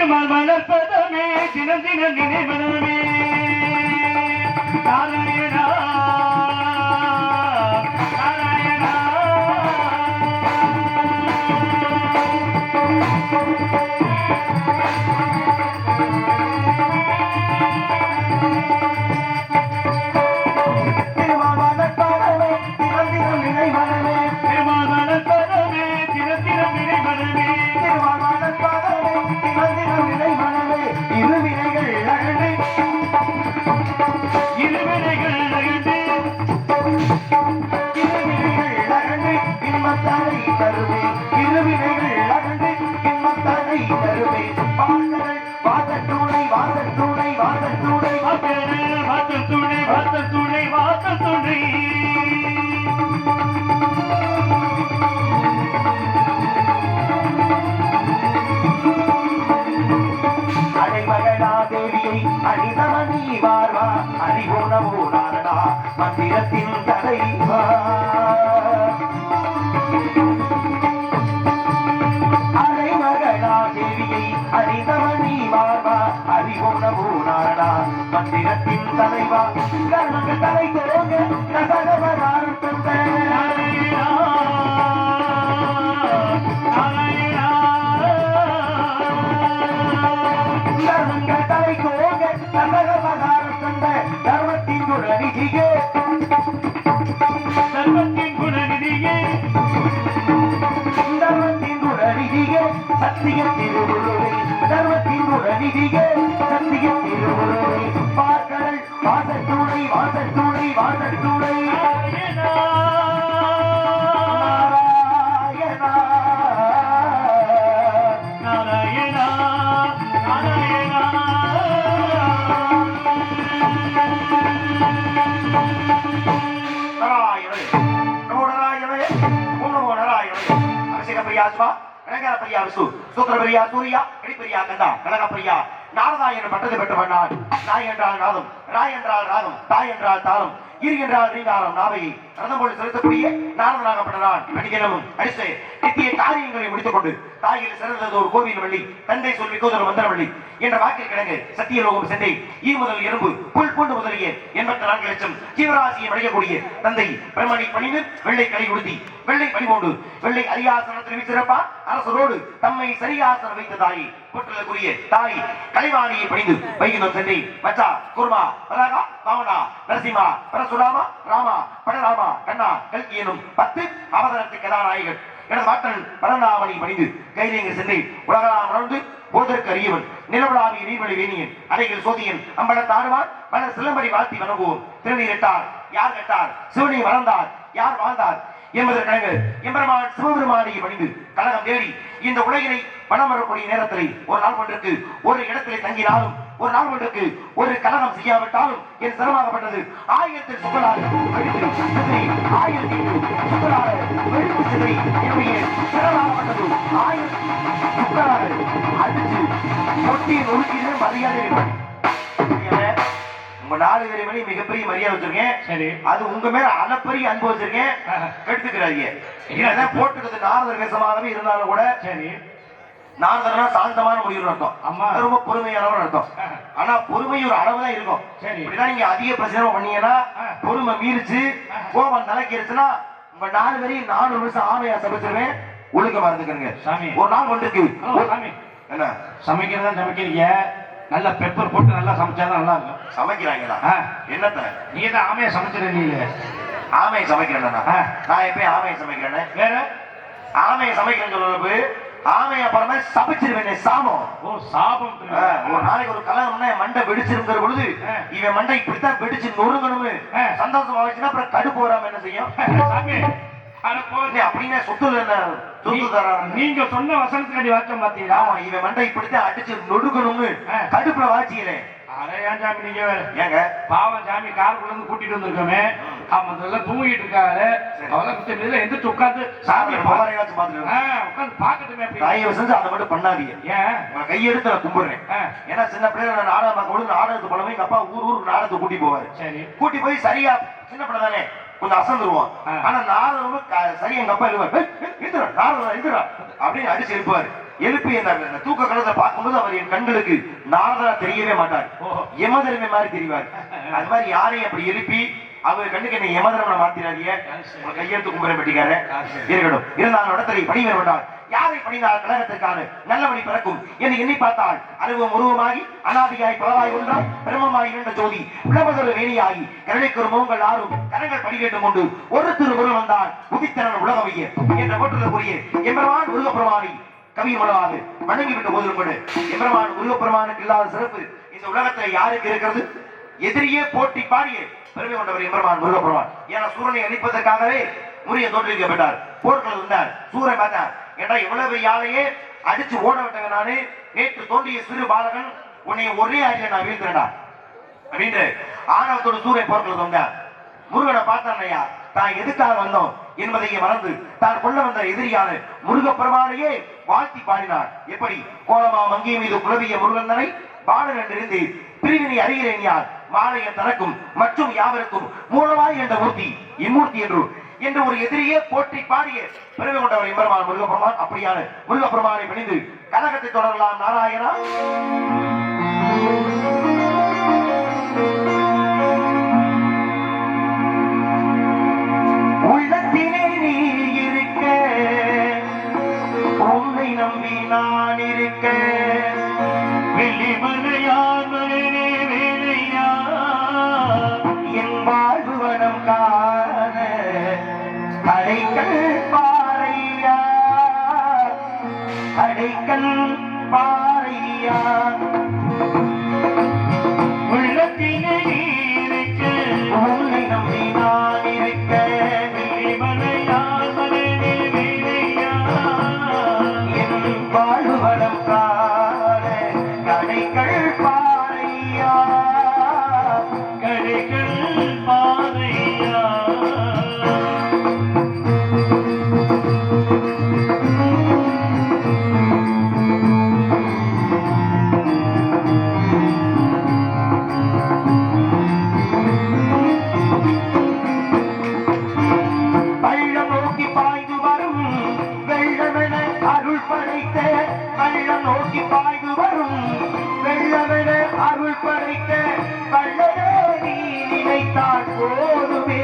திருமால் மலர்பதமே தினம் தினம் நினைவனமே நாராயணா நாராயணா மந்திரத்தின் தலைவா அலைமகளா தேவியை அரிதமணி மார்பா அறிவோனவோ நாரணா மந்திரத்தின் தலைவா கர்மங்க தலை தோங்க நசகவராறு தந்த கர்மங்க தலை தோங்க நசகவராறு தந்த தர்மத்தின் குணநிதியே தர்மத்தின் குணநிதியே தர்மத்தின் குணநிதியே சத்திய திருவுருவை தர்மத்தின் குணநிதியே சத்திய திருவுருவை பார்க்கடல் வாசத்தூளை வாசத்தூளை வாசத்தூளை நாராயணா நாராயணா நாராயணா நாரதாயன் பட்டது பெற்றவன் நான். நாய் என்றால் நாதம், ராய் என்றால் ராகம், தாய் என்றால் தாளம், இரு என்றால் ரீகாரம், நாவையை ரதம் போல் செலுத்தக்கூடிய நாரதனாகப்பட்டதான். அடிக்கணும் அடித்து நித்திய காரியங்களை முடித்துக் கொண்டு தாயில் சிறந்தது ஒரு கோவில் வள்ளி, தந்தை சொல்லி கோதல் மந்திர வள்ளி என்ற வாக்கில் கிடங்கு சத்தியலோகம் சென்னை ஈ முதல் எறும்பு புல் பூண்டு முதலிய 84 லட்சம் ஜீவராசியை அடையக்கூடிய தந்தை பிரம்மணி பணிந்து வெள்ளை கலை கொடுத்தி வெள்ளை பணிபோண்டு வெள்ளை அரியாசனத்தில் வீசிறப்பா அரசரோடு தம்மை சரியாசனம் வைத்த தாயை போற்றலுக்குரிய தாய் கலைவாணியை பணிந்து வைகுந்தம் சென்னை மச்சா குர்மா பலகா பாவனா நரசிம்மா பரசுராமா ராமா படராமா கண்ணா கல்கி எனும் 10 அவதாரத்து கதாநாயகன் எனது மாற்றன் பரந்தாமணி பணிந்து கைலிங்க சென்னை உலகலாம் உணர்ந்து போதற்கு அறியவன் நிலவலாவிய நீர்வழி வேணியன் அடைகள் சோதியன் அம்பலத்தாடுவான் மன சிலம்படி வாழ்த்தி வணங்குவோம். திருநீரிட்டார் யார் கேட்டார், சிவனை மறந்தார் யார் வாழ்ந்தார் என்பதற்காக எம்பெருமான் சிவபெருமானியை பணிந்து கழகம் தேடி இந்த உலகினை பணம் வரக்கூடிய நேரத்தில் ஒரு நாள் ஒன்றுக்கு ஒரு இடத்திலே தங்கினாலும் ஒரு நாள் ஒன்றுக்கு ஒரு கலகம் செய்யாவிட்டாலும் என் சிரமமாகப்பட்டது 1000 சுக்கலாறு 1000 சுக்கலாறு என்னுடைய சிரமமாகப்பட்டது 1000 சுக்கலாறு அடிச்சு கொட்டி நொறுக்கிட்டு மரியாதை உங்க 4 பேரை மணி மிகப்பெரிய மரியாதை வச்சிருக்கேன். சரி, அது உங்க மேல அளப்பரிய அன்பு வச்சிருக்கேன். கெடுத்துக்கிறாங்க. போட்டுக்கிறது நாரதர் வேஷமாகவே இருந்தாலும் கூட சரி, நாரதர்னா சாந்தமான முடிவு அர்த்தம். அம்மா ரொம்ப பொறுமையானவன் அர்த்தம். ஆனா பொறுமை ஒரு அளவுதான் இருக்கும். சரி, இப்படிதான் நீங்க அதிக பிரச்சனை பண்ணீங்கன்னா பொறுமை மீறிச்சு கோபம் தலைக்கிருச்சுன்னா உங்க 4 பேரையும் 4 வருஷம் ஆமையா சமைச்சிருவேன். ஒழுங்க மறந்துக்கிறங்க சாமி. ஒரு நாள் கொண்டிருக்கு என்ன சமைக்கிறதா சமைக்கிறீங்க, நல்ல பெப்பர் போட்டு நல்லா சமைச்சாதான் நல்லா இருக்கும். சமைக்கிறாங்களா? என்னத்த நீ தான் ஆமையை சமைச்சிருந்தீங்க. ஆமையை சமைக்கிறேன் நான் எப்பயும் ஆமையை சமைக்கிறேன். வேற ஆமையை சமைக்கிறேன்னு சொல்றது ஆமையை அப்புறமே சமைச்சிருவேன். சாபம். ஓ சாபம். ஒரு நாளைக்கு ஒரு கலகம்னா மண்டை வெடிச்சிருக்கிற பொழுது இவன் மண்டை இப்படித்தான் வெடிச்சு நொறுங்கணும்னு சந்தோஷம் ஆச்சுன்னா அப்புறம் கடுப்பு வராம என்ன செய்யும்? அப்படின்னு சொத்துல என்ன நீங்க சொன்ன வசனத்துக்கு வாச்சம் பாத்தீங்களா? இவன் மண்டை இப்படித்தான் அடிச்சு நொடுக்கணும்னு கடுப்புல வாச்சிக்கிறேன். அரையான் சாமி நீங்க ஏங்க பாவம் சாமி காருக்குள்ள இருந்து கூட்டிட்டு வந்திருக்கோமே, அவன் தூங்கிட்டு இருக்காரு. அவெல்லாம் எந்திரிச்சு உட்காந்து சாமி உட்காந்து பாக்கட்டுமே. தயவு செஞ்சு அதை மட்டும் பண்ணாதீங்க. ஏன் உங்களை கையெடுத்து நான் கும்பிடுறேன். ஏன்னா சின்ன பிள்ளைங்க நான் நாடகம் பார்க்க நாடகத்துக்கு போனவே எங்க அப்பா ஊருக்கு நாடகத்தை கூட்டி போவாரு. சரி, கூட்டி போய் சரியா சின்ன பிள்ளை தானே கொஞ்சம் அசந்துருவோம். ஆனா நாரதம் சரி எங்க அப்பா எழுவார் நாரதம் எழுதுறா அப்படின்னு அடிச்சு எழுப்புவாரு. எழுப்பி அந்த தூக்க கலத்தை பார்க்கும்போது அவர் என் கண்களுக்கு நாரதரா தெரியவே மாட்டார், யமதர்ம மாதிரி தெரிவார். அது மாதிரி யாரையும் அப்படி எழுப்பி அவர் கண்ணுக்கு என்ன யமதர்மனை மாத்திராதிய கையெழுத்து கும்பரம் பெட்டிக்கார இருக்கட்டும். இருந்தாலும் இடத்துல பணி வேண்டாம். யாரை பணிந்தால் கழகத்திற்கான நல்ல வழி பிறக்கும் என்று எண்ணி பார்த்தால் அருவம் உருவமாகி அனாதியாய் பலவாய் ஒன்றாய் பிரம்மமாய் இருந்த ஜோதி விளம்பதொரு வேணியாகி கருணைக்கு ஒரு முகங்கள் ஆறும் கரங்கள் படிக்கேட்டும் கொண்டு ஒரு திரு உருவம் வந்தால் உதித்தனன் உலகமைய என்ற போற்றுதற்குரிய எம்பெருமான் முருகப்பெருமானை கவி மனவாது வணங்கிவிட்ட போதிலும் கூட எம்பெருமான் முருகப்பெருமானுக்கு இல்லாத சிறப்பு இந்த உலகத்தில் யாருக்கு இருக்கிறது? எதிரியே போட்டி பாடிய பெருமை கொண்டவர் எம்பெருமான் முருகப்பெருமான். ஏன்னா சூரனை அழிப்பதற்காகவே முருகன் தோற்றுவிக்கப்பட்டார், போர்க்களம் இருந்தார், சூரன் பார்த்தார். ஏன்னா இவ்வளவு யாரையே அடிச்சு ஓட விட்டவன் நானு, நேற்று தோன்றிய சிறு பாலகன் உன்னை ஒரே ஆட்சியை நான் வீழ்த்தினடா அப்படின்னு ஆணவத்தோடு சூரிய போர்க்களம் வந்தார். முருகனை பார்த்தானையா தான் எதுக்காக வந்தோம் என்பதையே மறந்து தான் கொள்ள வந்த எதிரியான முருகப்பெருமானையே வாழ்த்தி பாடினார். எப்படி கோலமா மங்கிய மீது குலவிய முருகந்தனை பாலன் என்றிருந்து பிரிவினை அறிகிறேன் யார் மாலைய தனக்கும் மற்றும் யாவருக்கும் மூலமாய் என்ற மூர்த்தி இம்மூர்த்தி என்று ஒரு எதிரியே போற்றி பாடிய பெருமை கொண்டவர் எம்பெருமான் முருகப்பெருமான். அப்படியான முருகப்பெருமானை பணிந்து கழகத்தை தொடரலாம். நாராயணா உள்ளத்திலே நீ இருக்க, உன்னை நம்பி நான் இருக்க, வெள்ளிமலையானே வேலையா என் வாழ்வுவனம் காண அடைக்கல் பாறையா அடைக்கல் பாறையா உள்ளத்திலே இருக்க, உன்னை நம்பி நான் இருக்க, வெள்ளிமலையானே வேலையா என் வாழ்வுவனம் காண கடைகள் பாறையா கடைகள் பாறையா. பள்ளம் நோக்கி பாய்ந்து வரும் வெள்ளமென அருள் படைத்த, பள்ளம் நோக்கி பாய்ந்து வரும் வெள்ளமென அருள் படைத்த வள்ளலே நீ நினைத்தால் போதுமே,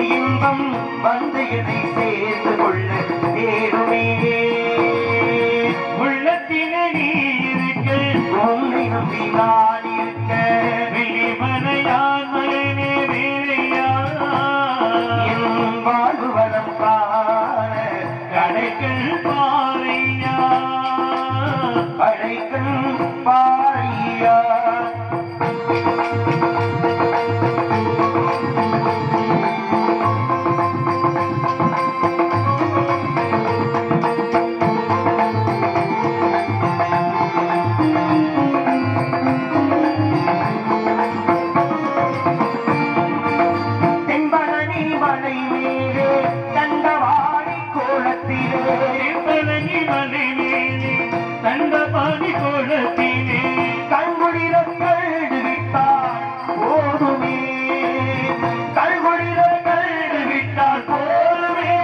இன்பம் வந்து என்னை சேர்ந்து கொள்ள தேடுமே. உள்ளத்திலே நீ இருக்க, உன்னை நம்பி நான் இருக்க, வெள்ளிமலையான் மகனே வேலையா என் வாழ்வுவனம் காண கடைகள் பாறையா கடைகள் பாறையா. தென்பழனி மலை மேலே தண்டவாணி கோலத்திலே, தென்பழனி மலை மேலே தண்டவாணி கோலத்திலே கண்குளிர கல்டு விட்டால் போதுமே, கண்குளிர கல்டு விட்டால் போதுமே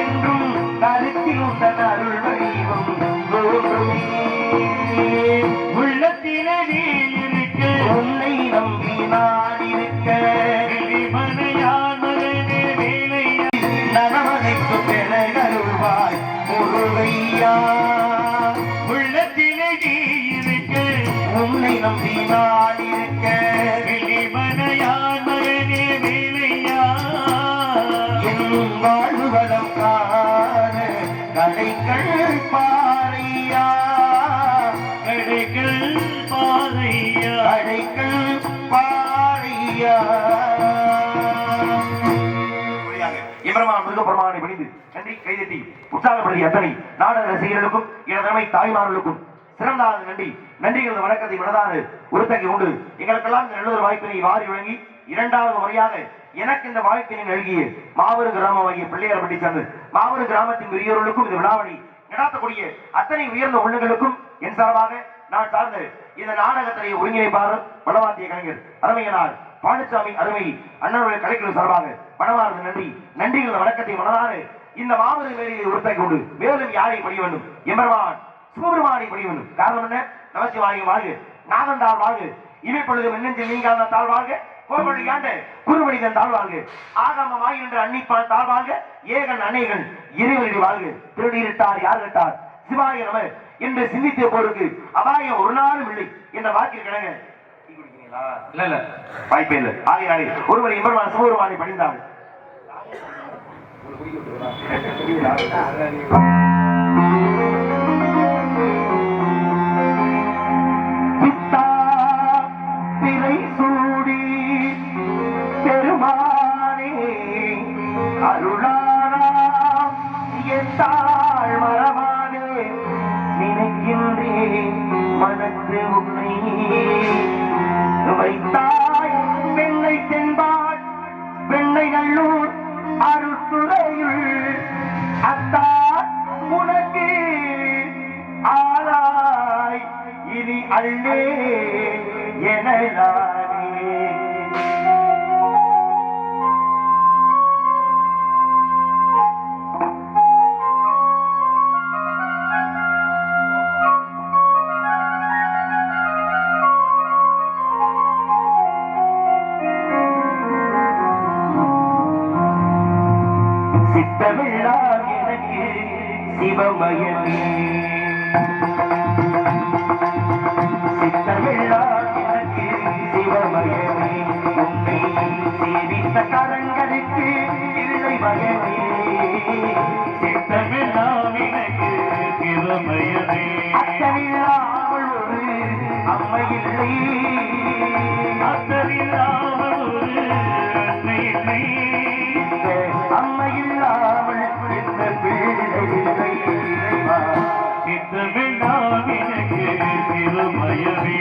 என்றும் கருத்தில் உந்தன் அருள் வடிவம் தோன்றுமே. உள்ளத்திலே நீ இருக்க, உன்னை நம்பி நான் இருக்க, வெள்ளிமலையான் மகனே வேலையா நனவனைக்கு பெற கருவாய் முருகையா. உள்ளத்திலே நீ இருக்க, உன்னை நம்பி நான் இருக்க, வெள்ளிமலையான் மகனே வேலையா என் வாழ்வுவனம் காண கடைகள் பாறையா கடைகள் பாறையா கடைகள் பாறையா. எம்பெருமான் முருகப்பெருமானை பணிந்து நன்றி கைதட்டி உற்சாகப்படுத்திய அத்தனை நாடக ரசிகர்களுக்கும் எனதமை தாய்மார்களுக்கும் சிறந்த நன்றி. நன்றிகளது வணக்கத்தை மனதாறு உறுத்தகை உண்டு. எங்களுக்கெல்லாம் இந்த நல்லொரு வாய்ப்பினை வாரி வழங்கி இரண்டாவது முறையாக எனக்கு இந்த வாய்ப்பினை நல்கிய மாபெரும் கிராமமாகிய பிள்ளையார்பட்டி சார்ந்து மாபெரும் கிராமத்தின் பெரியோர்களுக்கும் இந்த விழாவணி நடாத்தக்கூடிய அத்தனை உயர்ந்த உள்ளங்களுக்கும் என் சார்பாக நான் சார்ந்த இந்த நாடகத்தினை ஒருங்கிணைப்பாளர் வடவாத்திய கலைஞர் அருமையனார் பாண்டிச்சாமி அருமை அண்ணனுடைய கலைக்குழு சார்பாக மனமார்ந்த நன்றி. நன்றிகளது வணக்கத்தை மனதாறு இந்த மாபெரும் வேலையை உறுத்தை கொண்டு மேலும் யாரை பணிய வேண்டும்? எம்பெருமான் சிவபெருமானை பணிய வேண்டும். காரணம் என்ன? நமச்சிவாய வாழ்க, நாகந்தாள் வாழ்க, இமைப்பொழுது மின்னஞ்சல் நீங்காத தாழ் வாழ்க, கோபடியாண்ட குருமனிதன் தாழ் வாழ்க, ஆகமமாய் என்ற அன்னிப்பான் தாழ் வாழ்க, ஏகன் அணைகள் இறைவனடி வாழ்க. திருநீரிட்டார் யார் கட்டார் சிவாய நம என்று சிந்தித்த போருக்கு அபாயம் ஒரு நாளும் இல்லை என்ற வாக்கில் கிடங்க. இல்ல இல்ல வாய்ப்பே இல்லை. ஆகையாலே ஒருவர் எம்பெருமான் சிவபெருமானை பணிந்தார். பித்தா திரை சூடி பெருமானே அருளாராம் எத்தாள் மரபானே நினைக்கின்றேன் மனத்து உன்னை வைத்தாய் பெண்ணை தென்பாள் பெண்ணை நல்லூர் அருத்துறையுள் அத்தா உனக்கு ஆளாய் இனி அல்லே எனலானே. சித்தமெல்லாம் எனக்கு சிவமயமே, சித்தமெல்லாம் எனக்கு சிவமயமே, உன்னை சேவித்த கரங்களுக்கு இல்லை மயமே. சித்தமெல்லாம் எனக்கு சிவமயமே, அத்தனில்லாமல் ஒரு அம்மையில்லை, அத்தனில்லாமல் ஒரு அன்னை அம்மையில்லாமல் இந்த பிள்ளை இல்லை. சித்தமெல்லாம் எனக்கு சிவமயமே.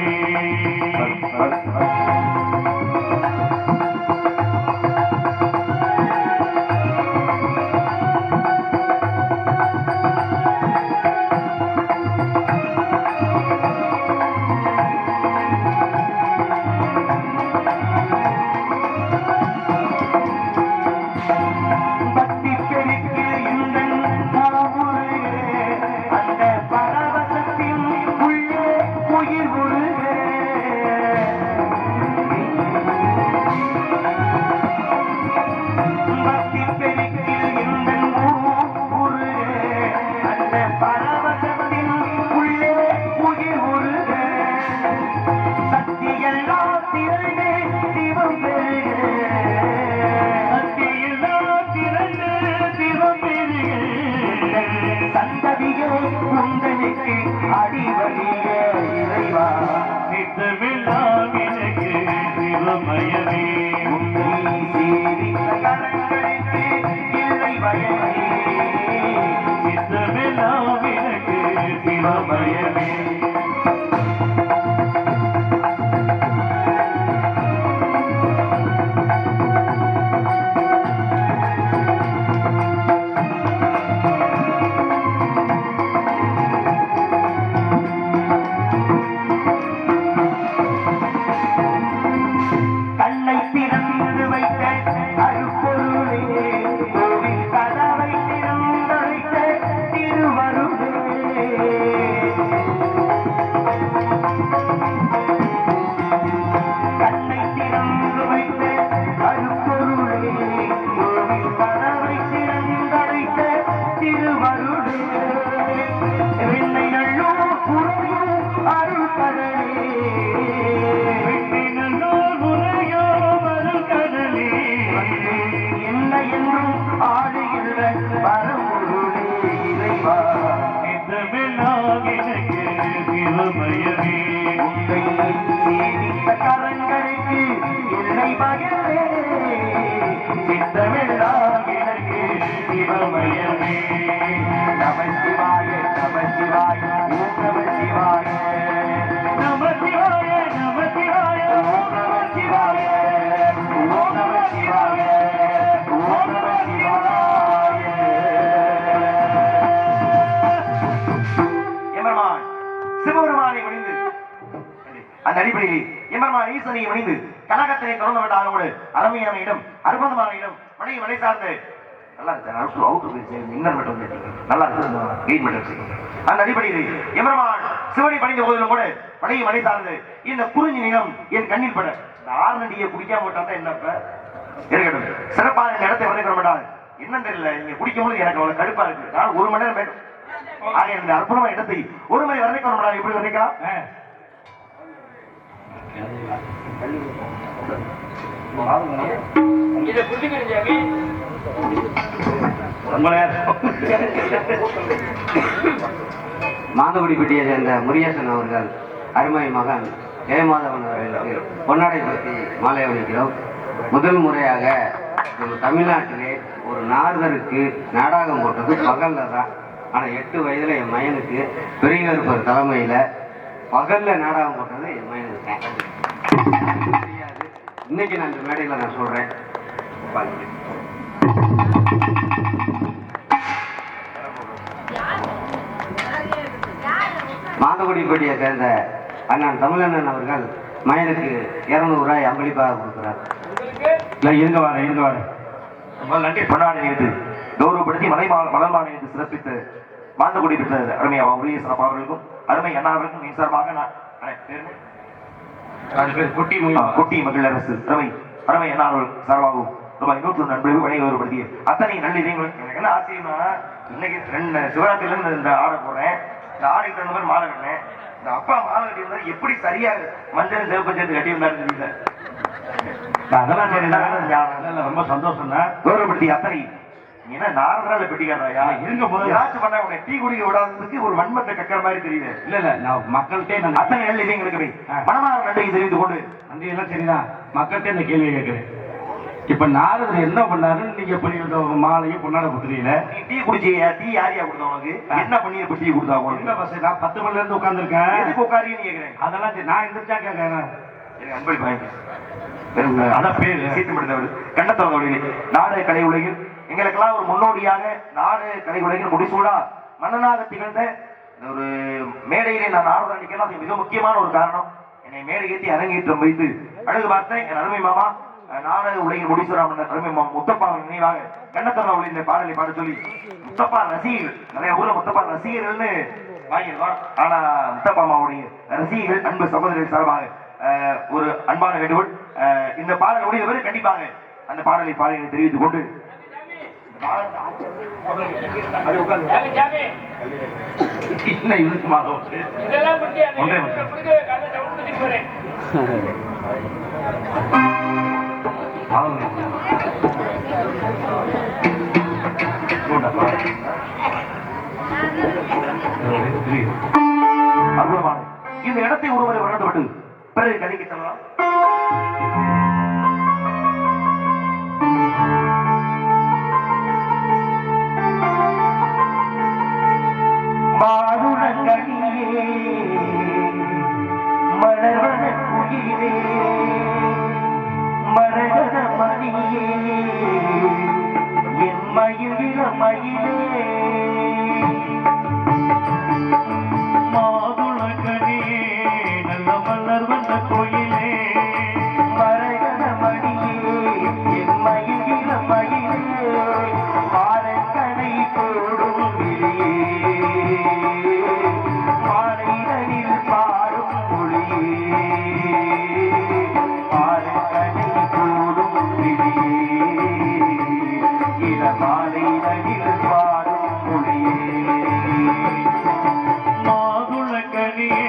சித்தமெல்லாம் எனக்கு சிவமயமே, சித்தமெல்லாம் எனக்கு சிவமயமே. அந்த அடிப்படையில் எம்பெருமான் ஈசனை மணிந்து கனகத்தினை தொடர்ந்து விட்டாரோடு அருமையான இடம், அற்புதமான இடம், மனை மலை சார்ந்த நல்லா இருக்கு அவுட்டு இன்னர் மட்டும் நல்லா இருக்கு கெயின் மட்டும். அந்த அடிப்படையில் எமரமான் சிவனை பணிந்த போதிலும் கூட பழைய மனை சார்ந்து இந்த குறிஞ்சி நிலம் என் கண்ணில் பட இந்த ஆறுநடியை குடிக்காம விட்டா என்னப்ப இருக்கட்டும். சிறப்பான இந்த இடத்தை வரைக்கிற மாட்டால் என்னன்னு தெரியல, இங்க குடிக்கும் போது எனக்கு அவ்வளவு கடுப்பா இருக்கு. நான் 1 மணி நேரம் வேண்டும். ஆக இந்த அற்புதமான இடத்தை ஒரு முறை வர்ணிக்க மாட்டால் எப்படி வர்ணிக்கலாம்? மாதகுடிப்பட்டியை சேர்ந்த முருகேசன் அவர்கள் அருமை மகன் ஜெயமாதவன் அவர்களுக்கு பொன்னாடை பற்றி மாலை அணிக்கிறோம். முதல் முறையாக நம்ம தமிழ்நாட்டிலே ஒரு நாரதருக்கு நாடகம் போட்டது பகல்ல தான். ஆனால் 8 வயதுல என் மயனுக்கு பெரியவர் தலைமையில பகல்ல நாடகம் போட்டது என் மயனுக்கு தெரியாது. இன்னைக்கு நான் இந்த மேடையில் நான் சொல்றேன். மாதகுடிப்பட்டியை சேர்ந்த அண்ணன் தமிழண்ணன் அவர்கள் மயனுக்கு 200 ரூபாய் அம்பளிப்பாக கொடுக்கிறார். இருங்க வாரு நன்றி பொன்னாடை நிகழ்த்து கௌரவப்படுத்தி மலர் மாநிலத்தை சிறப்பித்து மாந்தகுடி பெற்ற அருமை உரிய சிறப்பு அவர்களுக்கும் அருமை அண்ணாவர்களுக்கும் நீ சார்பாக குட்டி மகிழ் அரசு அருமை அண்ணாவர்கள் சார்பாகவும் ரூபாய் 100 நண்பர்கள் வழங்கி கௌரவப்படுத்தி அத்தனை நல்லிதயங்கள். எனக்கு என்ன ஆச்சரியமா, இன்னைக்கு 2 சிவராத்திரில இருந்து இந்த ஆடை போடுறேன். இந்த ஆடைக்கு 2 பேர் மாலை கட்டினேன். இந்த அப்பா மாலை கட்டி இருந்தா எப்படி சரியா மஞ்சள் சிவப்பு சேர்த்து கட்டி இருந்தாரு தெரியல. அதெல்லாம் ரொம்ப சந்தோஷம் தான். கௌரவப்படுத்தி அத்தனை என்ன நாரதால பெட்டிக்காரா இருங்க போது ஏதாச்சும் பண்ண உன்னை டீ குடிக்க விடாததுக்கு ஒரு வன்மத்தை கக்கிற மாதிரி தெரியுது. இல்ல நான் மக்கள்கிட்ட அத்தனை நல்ல இதயங்களுக்கு மனமார நன்றியை தெரிவித்து கொண்டு நன்றி எல்லாம் சரிதான். மக்கள்கிட்ட இந்த கேள்வியை கேட்கிறேன். இப்ப நாரதர் என்ன பண்ணாரு? நீங்க பண்ணி மாலையும் பொன்னாட புத்திரியில நீ டீ குடிச்சியா? டீ யாரியா கொடுத்தா உனக்கு? என்ன பண்ணி டீ கொடுத்தா உனக்கு? நான் 10 மணில இருந்து உட்கார்ந்துருக்கேன். எதுக்கு உட்காரின்னு கேட்கிறேன். அதெல்லாம் சரி, நான் எந்திரிச்சா கேட்கிறேன். அன்பளி பாருங்க நாடக கலை உலகில் எங்களுக்கெல்லாம் ஒரு முன்னோடியாக நாடக கலை உலகில் முடிசூடா மன்னனாக திகழ்ந்த ஒரு மேடையிலே நான் நாரதன் நிற்கிறேன். அது மிக முக்கியமான ஒரு காரணம். என்னை மேடை ஏற்றி அரங்கேற்றம் வைத்து அழகு பார்த்தேன் என் அருமை மாமா நாடக உலகில் முடிசூடா மன்னர் அருமை மாமா முத்தப்பாவின் நினைவாக கண்ணத்தரவுள்ள இந்த பாடலை பாட சொல்லி முத்தப்பா ரசிகர்கள் நிறைய ஊர்ல முத்தப்பா ரசிகர்கள்னு வாங்கிடுவான். ஆனா முத்தப்பாமாவுடைய ரசிகர்கள் அன்பு சகோதரர்கள் சார்பாக ஒரு அன்பான வேண்டுகோள். இந்த பாடல் முடிந்தவரை கண்டிப்பாங்க அந்த பாடலை பாடலை தெரிவித்துக் கொண்டு இந்த இடத்தை ஒருவரை வளர்ந்துவிட்டு பிறகு கதைக்கு செல்லலாம். மாதுளங்கனியே மலர்வன குயிலே மரகத மணியே என் மயில் மயிலே மாதுளங்கனியே நல்ல மலர் வந்த கோயிலே மரகத மணியே என் மயில் மயிலே மாறக்கடை போடும் விழியே மாலைகளில் பாடும் மொழியே மாறக்கடை போடும் விழியே இள மாலைகளில் பாடும் மொழியே மாதுளங்கனியே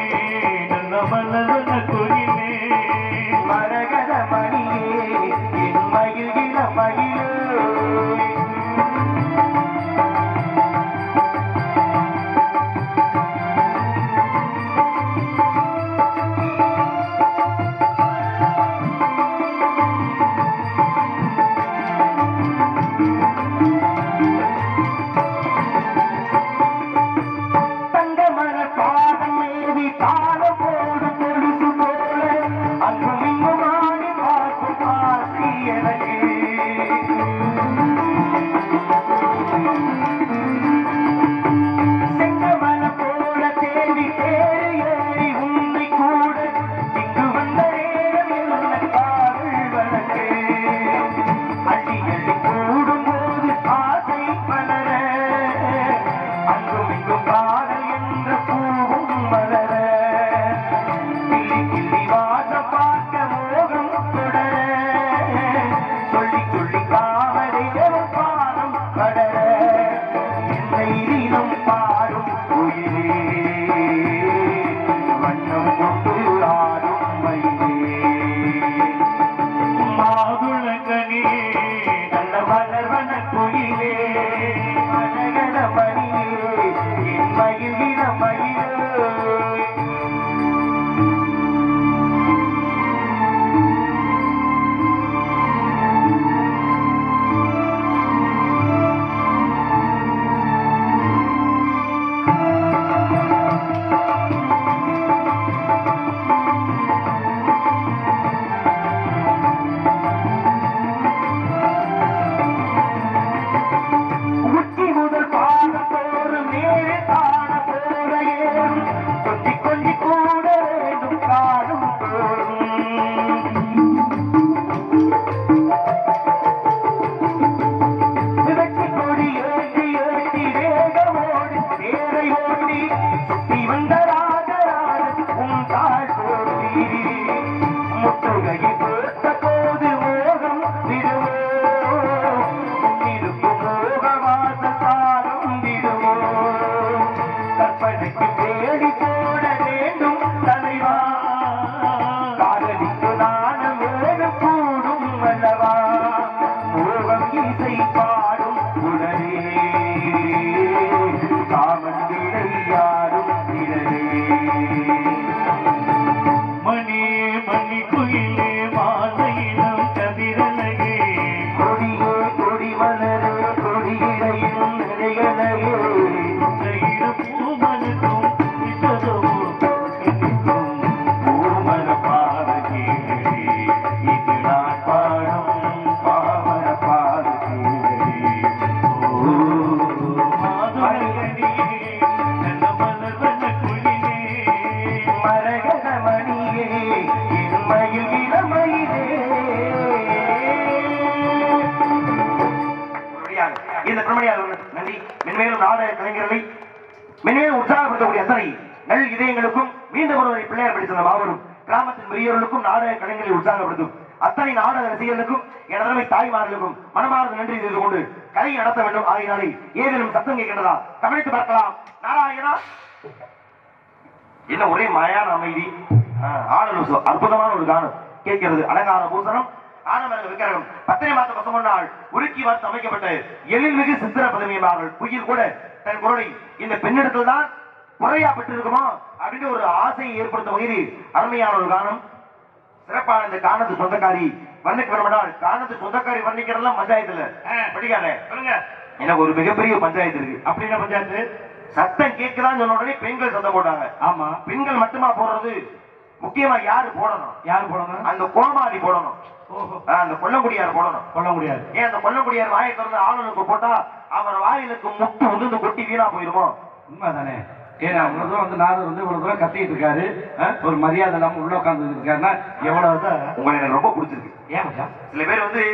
நல்ல மலர்வன கோயிலே மரகத மணியே என் மயில் மயிலே மரகத மணியே என்மையில் இளமையிலே. இந்த திருமணியால் நன்றி. மென்மேலும் நாடக கலைஞர்களை மென்மேலும் உற்சாகப்படுத்தக்கூடிய அத்தனை நல் இதயங்களுக்கும் மீண்டும் ஒருவரை பிள்ளையார் படித்த மாபெரும் கிராமத்தின் பெரியவர்களுக்கும் நாடக கலைஞர்களை உற்சாகப்படுத்தும் அத்தனை நாடக ரசிகர்களுக்கும் எனதமை தாய்மார்களுக்கும் மனமார்ந்த நன்றி செய்து கொண்டு கலை நடத்த வேண்டும். ஆகினாலே ஏதேனும் சத்தம் கேட்கின்றதா கவனித்து பார்க்கலாம். நாராயணா என்ன ஒரே மயான அமைதி. ஆடல் அற்புதமான ஒரு கானம் கேட்கிறது. அலங்கார பூசணம் ஆனமரக விக்கிரகம் பத்திரை மாத 11 நாள் உருக்கி வார்த்து அமைக்கப்பட்ட எழில்மிகு சித்திர பதவியமார்கள் குயில் கூட தன் குரலை இந்த பெண்ணிடத்தில் தான் குறையா பெற்றிருக்குமோ அப்படின்னு ஒரு ஆசையை ஏற்படுத்தும் வகையில் அருமையான ஒரு கானம். சிறப்பான இந்த கானத்து சொந்தக்காரி வர்ணிக்க வரமாட்டால் கானத்து சொந்தக்காரி வர்ணிக்கிறதெல்லாம் பஞ்சாயத்து இல்ல படிக்காத சொல்லுங்க. எனக்கு ஒரு மிகப்பெரிய பஞ்சாயத்து இருக்கு. அப்படின்னா பஞ்சாயத்து சத்தம் கேட்கலான்னு சொன்ன உடனே பெண்கள் சத்தம் போட்டாங்க. ஆமா பெண்கள் மட்டுமா போடுறது, முக்கியமா யாரு போடணும்? யாரு போடணும்? அந்த கோமாளி போடணும். அந்த கொல்லங்குடியார் போடணும். கொல்லங்குடியார் ஏன் அந்த கொல்லங்குடியார் வாயை திறந்து ஆளுநருக்கு போட்டா அவர் வாயிலுக்கு முட்டு உதிர்ந்து கொட்டி வீணா போயிருமோ? உண்மைதானே? ஏன்னா இவ்வளவு தூரம் வந்து நாரதர் வந்து இவ்வளவு தூரம் கத்திட்டு இருக்காரு, ஒரு மரியாதை இல்லாம உள்ள உட்கார்ந்து இருக்காருன்னா எவ்வளவு உங்களை எனக்கு ரொம்ப பிடிச்சிருக்கு. ஏன் சில பேர் வந்து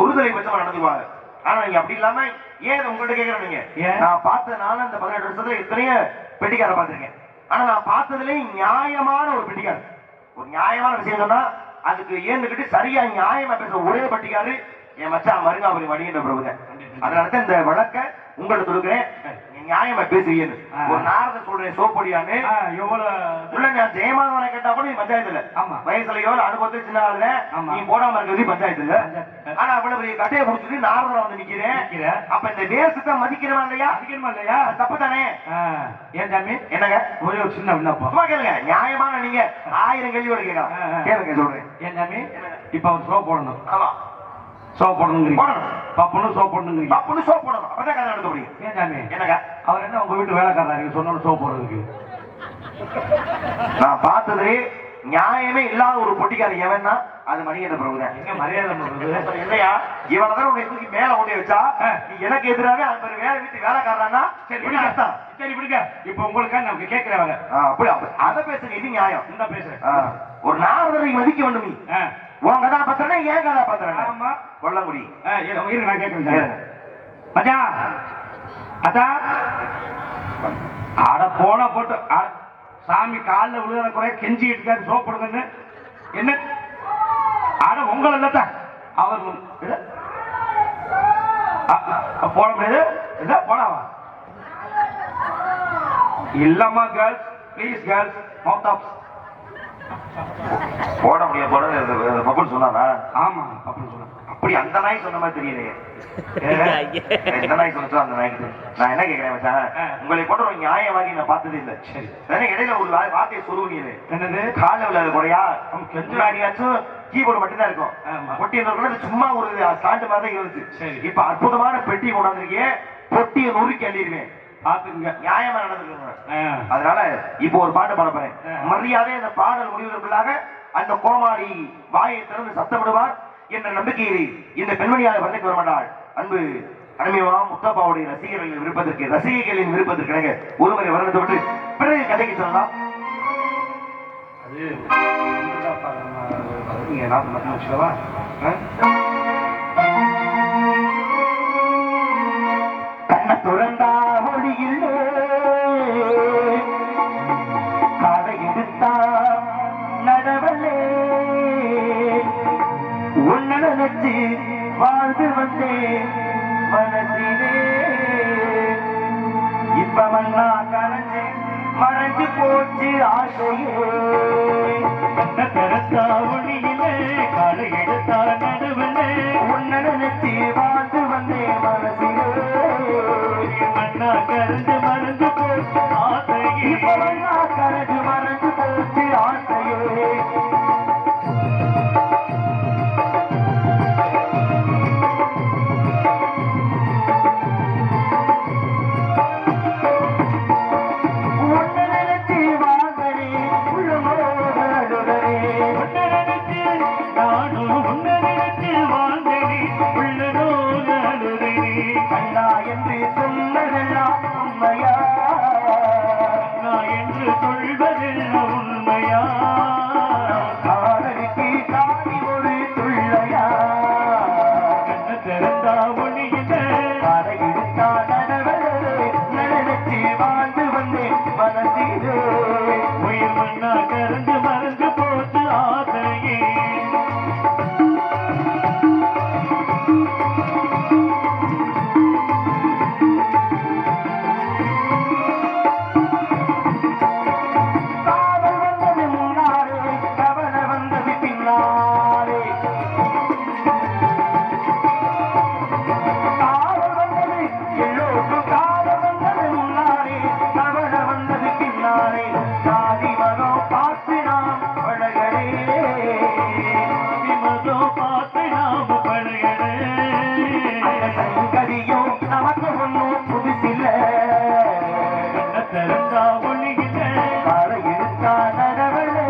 ஒருதலை பட்சமா நடந்துக்குவாங்க. ஆனா நீங்க அப்படி இல்லாம ஏன் உங்கள்கிட்ட கேட்கறேன். நீங்க நான் பார்த்த நானும் அந்த 18 வருஷத்துல எத்தனையோ பெட்டிக்கார பார்த்திருக்கேன். ஆனா நான் பார்த்ததுலேயே நியாயமான ஒரு பெட்டிக்காரு, ஒரு நியாயமான விஷயம் சொன்னா அதுக்கு ஏன்னுக்கிட்டு சரியா நியாயமா பேசுற ஒரே பட்டிக்காரு என் மச்சான் மருங்காபுரி மணிகின்ற பிரபுங்க. அதனால இந்த வழக்க உங்களுக்கு கொடுக்குறேன், நியாயமா பேசுவீன்னு. ஒரு நாரத சொல்றேன் சோப்படியான்னு எவ்வளவு நான் ஜெயமாதவனை கேட்டா கூட நீ பஞ்சாயத்து இல்ல. வயசுலயோ அனுபவத்துல சின்ன ஆளுல நீ போடாம இருக்கிறது பஞ்சாயத்து இல்ல. ஆனா அவ்வளவு பெரிய கட்டையை குடிச்சிட்டு நாரதரை வந்து நிக்கிறேன். அப்ப இந்த தேசத்தை மதிக்கணுமா இல்லையா? மதிக்கணுமா இல்லையா? தப்பு தானே? ஏன் சாமி என்னங்க ஒரே ஒரு சின்ன விண்ணப்பம் சும்மா கேளுங்க. நியாயமான நீங்க 1000 கேள்வியோட கேட்கலாம். கேளுங்க சொல்றேன். ஏன் சாமி இப்ப அவர் சோ போடணும். ஆமா சோ போடணும். பப்புனு சோ போடணும். பப்புனு சோ போடணும். அப்பதான் கதை நடத்த முடியும். ஏன் சாமி என்னங்க அவர் என்ன உங்க வீட்டு வேலைக்காரர் நீங்க சொன்ன சோ போடுறதுக்கு? நான் பார்த்தது நியாயமே இல்லாத ஒரு பொட்டிக்காரன் எவன்னா அது மணிகண்ட பிரபுதான். எங்க மரியாதை பண்றது இல்லையா? இவனதான் உன்னை தூக்கி மேல கொண்டு வச்சா நீ எனக்கு எதிராக அந்த வேலை வீட்டு வேலைக்காரனா? சரி அர்த்தம் சரி விடுங்க. இப்ப உங்களுக்கு நமக்கு கேட்கிறவங்க அப்படி அதை பேசுங்க. இது நியாயம். இந்த பேசுறேன். ஒரு நாரதரை மதிக்க வேண்டும். நீ உன் கதாபாத்திரனா ஏன் கதாபாத்திரம்? ஆமா கொல்லங்குடி. நான் கேட்கிறேன் மச்சான் அதான் அட போன போட்டு சாமி காலில் விழுகிற குறைய கெஞ்சிட்டு இருக்காரு சோப்படுங்கன்னு. என்ன ஆட உங்களை இல்லத்தான் அவர் போட முடியாது. போடாவா இல்லம்மா girls please girls mouth off போட முடியாது. போட பப்புன்னு சொன்னானா? ஆமா பப்புன்னு சொன்ன. அப்படி அந்த நாய் சொன்ன மாதிரி தெரியலையே. எந்த நாய் சொன்னச்சோ அந்த நாய்க்கு நான் என்ன கேட்கிறேன், உங்களை போன்ற ஒரு நியாயவாதி நான் பார்த்ததே இல்லை. சரி இடையில ஒரு வார்த்தையை சொல்லுவீங்க. என்னது கால விழாது குறையா கெஞ்சாடியாச்சும் கீபோர்டு மட்டும்தான் இருக்கும். பொட்டி இருந்த சும்மா ஒரு ஸ்டாண்டு மாதிரி தான் இருந்துச்சு. இப்ப அற்புதமான பெட்டி கொண்டாந்துருக்கே, பொட்டியை நொறுக்கி அள்ளிடுவேன். பாத்துங்க நியாயமா நடந்துருக்காங்க. அதனால இப்போ ஒரு பாட்டு பாட போறேன். மரியாதை அந்த பாடல் முடிவதற்குள்ளாக அந்த கோமாளி வாயை திறந்து சத்தமிடுவார் என்ற நம்பிக்கையை இந்த பெண்மணியாக வர்ணிக்க வரமாட்டாள். அன்பு அருமையா முத்தப்பாவுடைய ரசிகர்களின் விருப்பத்திற்கு ரசிகைகளின் விருப்பத்திற்கு ஒருவரை வர்ணத்தை விட்டு பிறகு கதைக்கு சொல்லலாம். கண்ண துறந்தா மொழியில் காதை எடுத்தா நடவலே உன்ன நினைச்சு வாழ்ந்து வந்தேன் மனசிலே. இப்ப மண்ணா கரைஞ்சு மறைஞ்சு போச்சு ஆசையே. கண்ண திறத்தா மொழியிலே காதை எடுத்தா நடவலே உன்ன நினைச்சு வாழ்ந்து வந்தேன் மனசிலே. மண்ணா கரைஞ்சு மறைஞ்சு போச்சு ஆசையே. இப்ப மண்ணா கரைஞ்சு மறைஞ்சு போச்சு ஆசையே. உள்ள நாம் பழகடே விமதோ பார்த்து நாம் பழகடே சங்கதியும் நமக்கு ஒன்றும் புதுசில்ல திறந்தா ஒளிகில காலை இருக்கா நகவளே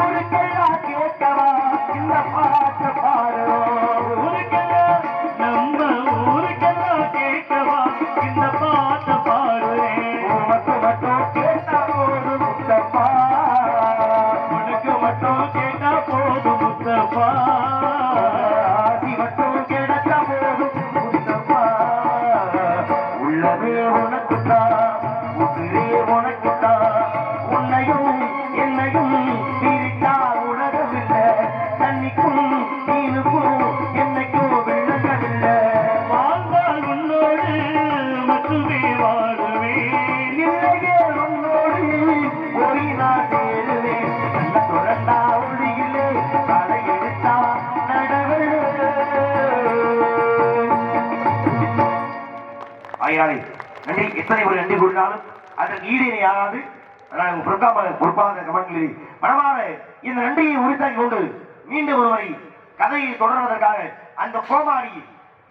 ஊருக்கெல்லாம் கேட்கவா இந்த பாட்டு பாடுறோம் ஊருக்கெல்லாம் நம்ம ஊருக்கெல்லாம் கேட்கவா இந்த பாட்டு பாடுறேன் உனக்கு மட்டும் கேட்டா போதும் முத்தப்பா உனக்கு மட்டும் கேட்டா போதும் முத்தப்பா ஆசி மட்டும் கிடைச்சா போதும் முத்தப்பா உள்ளமே உனக்குத்தான் உதிரே உனக்குத்தான் உன்னையும் என்னையும் பிரித்தா உலகமில்லை தண்ணிக்கும் நீனுக்கும் என்னைக்கும் விளங்கவில்லை வாழ்ந்தால் உன்னோடு மட்டுமே வாழுவேன் இல்லையே உன்னோடு போய் நான் சேருவேன் நல்ல துறந்தா ஒளியிலே களை எடுத்தா நடவழ ஆயினாலே நன்றி எத்தனை ஒரு நன்றி கூறினாலும் அதற்கு ஈடிணையாகாது பொறுப்பாக கமெண்ட்களில் மனமான இந்த நன்றியை உரித்தாக்கி கொண்டு மீண்டும் ஒருவரை கதையை தொடர்வதற்காக அந்த கோமாளி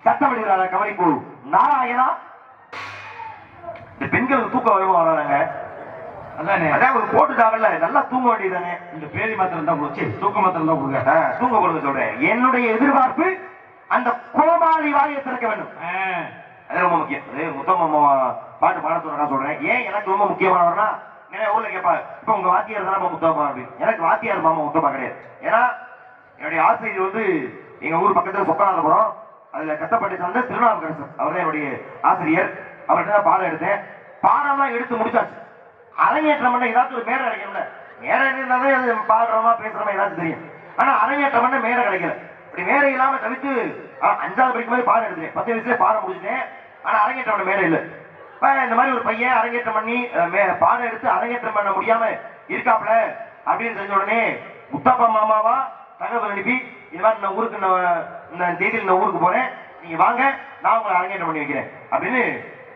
சத்தமிடுகிறார் கவனிப்பு நாராயணா இந்த பெண்களுக்கு தூக்கம் வருமா வராங்க அதானே அதான் ஒரு போட்டுட்டாங்கல்ல நல்லா தூங்க வேண்டியதானே இந்த பேரி மாத்திரம் தான் போச்சு தூக்க மாத்திரம் தான் கொடுங்க தூங்க கொடுங்க சொல்றேன் என்னுடைய எதிர்பார்ப்பு அந்த கோமாளி வாயை திறக்க வேண்டும் அது ரொம்ப முக்கியம் அது முத்தம்மா பாட்டு பாட சொல்றேன் ஏன் எனக்கு ரொம்ப முக்கியமானவர்னா நிறைய ஊர்ல கேட்பா இப்ப உங்க வாத்தியார் தானே முத்தமா அப்படின்னு எனக்கு வாத்தியார் மாமா முத்தமா கிடையாது ஏன்னா என்னுடைய ஆசிரியர் வந்து எங்க ஊர் பக்கத்துல சொக்கநாதபுரம் அதுல கட்டப்பட்டு சார்ந்த திருநாவுக்கரசர் அவர் தான் என்னுடைய ஆசிரியர் அவர்கிட்ட தான் பாடம் எடுத்தேன் பாடம்லாம் எடுத்து முடிச்சாச்சு அரங்கேற்றம் பண்ண ஏதாச்சும் ஒரு மேடை கிடைக்கணும்ல மேடை இருந்தாலே அது பாடுறோமா பேசுறோமா ஏதாச்சும் தெரியும் ஆனா அரங்கேற்றம் பண்ண மேடை கிடைக்கல இப்படி மேடை இல்லாம தவிர்த்து 5வது படிக்கும் போது பாடம் எடுத்தேன் 10 வயசுல பாடம் முடிச்சுட்டேன் ஆனா அரங்கேற்றம் பண்ண மேடை இல்லை இந்த மாதிரி ஒரு பையன் அரங்கேற்றம் பண்ணி பாடம் எடுத்து அரங்கேற்றம் பண்ண முடியாம இருக்காப்ல அப்படின்னு தெரிஞ்ச உடனே முத்தப்பா மாமாவா தகவல் அனுப்பி இந்த மாதிரி நான் ஊருக்கு இந்த தேதியில் நான் ஊருக்கு போறேன் நீங்க வாங்க நான் உங்களை அரங்கேற்றம் பண்ணி வைக்கிறேன் அப்படின்னு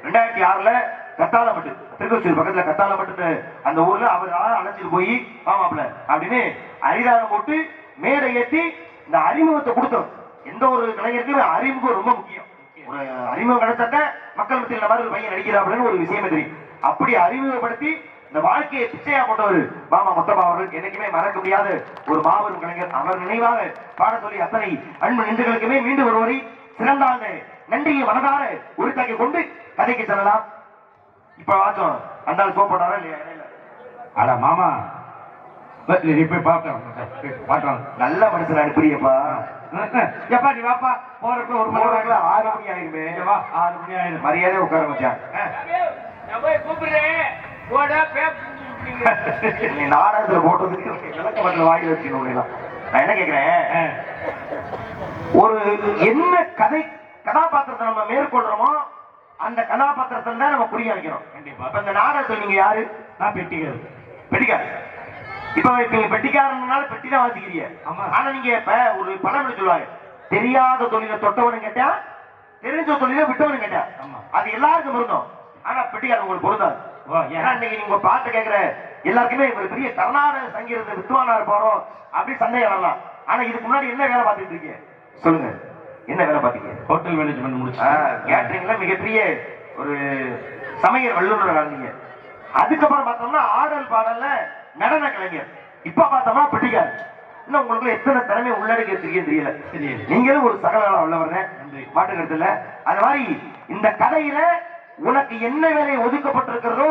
2006ல கத்தாலப்பட்டு திருக்கோச்சூர் பக்கத்துல கத்தாலப்பட்டு அந்த ஊர்ல அவர் அழைச்சிட்டு போய் மாமாப்ல அப்படின்னு அரிதாரம் போட்டு மேடை ஏற்றி இந்த அறிமுகத்தை கொடுத்தோம். எந்த ஒரு கலைஞருக்குமே அறிமுகம் ரொம்ப முக்கியம். ஒரு அறிமுகம் கிடைச்சாக்க மக்கள் மத்தியில் இந்த மாதிரி ஒரு பையன் நடிக்கிறாப்லன்னு ஒரு விஷயமே தெரியும். அப்படி அறிமுகப்படுத்தி இந்த வாழ்க்கையை பிச்சையா போட்டவர் மாமா முத்தப்பா அவர்கள் என்னைக்குமே மறக்க முடியாத ஒரு மாபெரும் கலைஞர். அவர் நினைவாக பாட சொல்லி அத்தனை அன்பு நெஞ்சுகளுக்குமே மீண்டும் ஒருவரை சிறந்தாங்க நன்றியை மனதார உரித்தாக்கி கொண்டு கதைக்கு செல்லலாம். இப்ப வாச்சோம் அந்த ஆள் சோப்பட்டாரா இல்லையா? அட மாமா நீ போய் பாட்டான் நல்ல மனுஷன் அனுப்புறியப்பா. எப்பா நீ வாப்பா போறப்ப 1 மணி நேரம் 6 மணி ஆயிருமே. 6 மணி ஆயிடும். மரியாதை உட்கார வச்சான். நீ நாடகத்துல போட்டதுக்கு விளக்கமட்டில் வாங்கி வச்சுக்கணும். நான் என்ன கேக்குறேன், ஒரு என்ன கதாபாத்திரத்தை நம்ம மேற்கொள்றோமோ அந்த கதாபாத்திரத்தை தான் நம்ம புரிய வைக்கிறோம். கண்டிப்பா. இப்ப இந்த நாடகத்தை நீங்க யாரு? நான் பெட்டிக்காரு. பெட்டிக்காரு. இப்ப பெட்டிக்காரனால பெட்டி தான் வாசிக்கிறீங்க. ஆனா நீங்க இப்ப ஒரு படம் சொல்லுவாங்க, தெரியாத தொழிலை தொட்டவனு கேட்டா தெரிஞ்ச தொழிலை விட்டவனு கேட்டா அது எல்லாருக்கும் பொருந்தும். ஆனா பெட்டிக்காரன் உங்களுக்கு பொருந்தாது. ஏன்னா இன்னைக்கு நீங்க பாட்டு கேட்கிற எல்லாருக்குமே ஒரு பெரிய கர்நாடக சங்கீத வித்வானா இருப்பாரோ அப்படி சந்தேகம் வரலாம். ஆனா இதுக்கு முன்னாடி என்ன வேலை பார்த்துட்டு இருக்கீங்க சொல்லுங்க? என்ன வேலை பார்த்தீங்க? ஹோட்டல் மேனேஜ்மெண்ட் முடிச்சு கேட்டரிங்ல மிகப்பெரிய ஒரு சமையல் வல்லுநர் இருந்தீங்க. அதுக்கப்புறம் பார்த்தோம்னா ஆடல் பாடல்ல நடன கலைஞர். இப்ப பார்த்தோம்னா பெட்டிக்கார். இன்னும் உங்களுக்கு எத்தனை திறமை உள்ளடக்கி வச்சிருக்கீங்க தெரியல. நீங்களும் ஒரு சகல உள்ளவர் மாட்டு கருத்துல. அது மாதிரி இந்த கதையில உனக்கு என்ன வேலை ஒதுக்கப்பட்டிருக்கிறதோ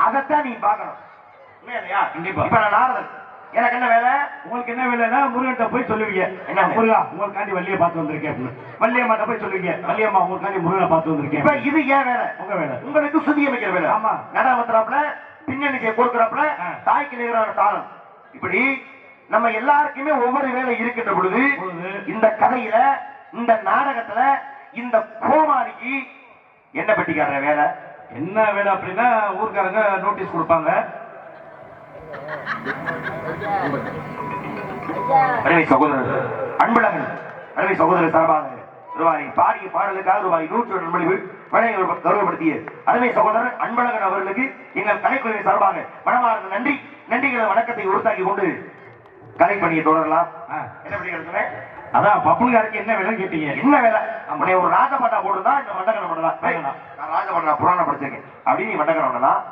அதைத்தான் நீ பார்க்கணும். கண்டிப்பா. இப்ப நான் நாரதன், எனக்கு என்ன வேலை? உங்களுக்கு என்ன வேலைன்னா முருகன்ட்ட போய் சொல்லுவீங்க, என்ன முருகா உங்களுக்காண்டி வள்ளியை பார்த்து வந்திருக்கேன் அப்படின்னு. வள்ளியம்மாட்ட போய் சொல்லுவீங்க, வள்ளியம்மா உங்களுக்காண்டி முருகனை பார்த்து வந்திருக்கேன். இப்ப இது ஏன் வேலை? உங்க வேலை. உங்களுக்கு சுத்தி அமைக்கிற வேலை. ஆமா. நடமத்துறாப்புல பின்னணிக்கை கொடுக்குறாப்புல தாய்க்கு நிகரான தாளம். இப்படி நம்ம எல்லாருக்குமே ஒவ்வொரு வேலை இருக்கின்ற பொழுது இந்த கதையில இந்த நாடகத்துல இந்த கோமாளிக்கு என்ன பெட்டிக்கார வேலை? என்ன வேலை அப்படின்னா ஊர்க்காரங்க நோட்டீஸ் கொடுப்பாங்க. சகோதரர் அன்பழகன் அருமை சகோதரர் சார்பாக ரூபாய் பாடிய பாடலுக்காக ரூபாய் 100 நன்மொழிவு வழங்கி கௌரவப்படுத்திய அருமை சகோதரர் அன்பழகன் அவர்களுக்கு எங்கள் கலைக்குழுவின் சார்பாக மனமார்ந்த நன்றிகளை வணக்கத்தை உறுத்தாக்கி கொண்டு கலை பணியை தொடரலாம். என்ன பண்ணி அதான் பப்புனுக்காருக்கு என்ன வேலை கேட்டீங்க? என்ன வேலை? நம்முடைய ஒரு ராஜபாட்டா போட்டுதான் இந்த மண்டகனம் பண்ணலாம். நான் ராஜபாட்டா புராணம் படிச்சிருக்கேன் அப்படின்னு நீ மண்டகனம் பண்ணலாம்.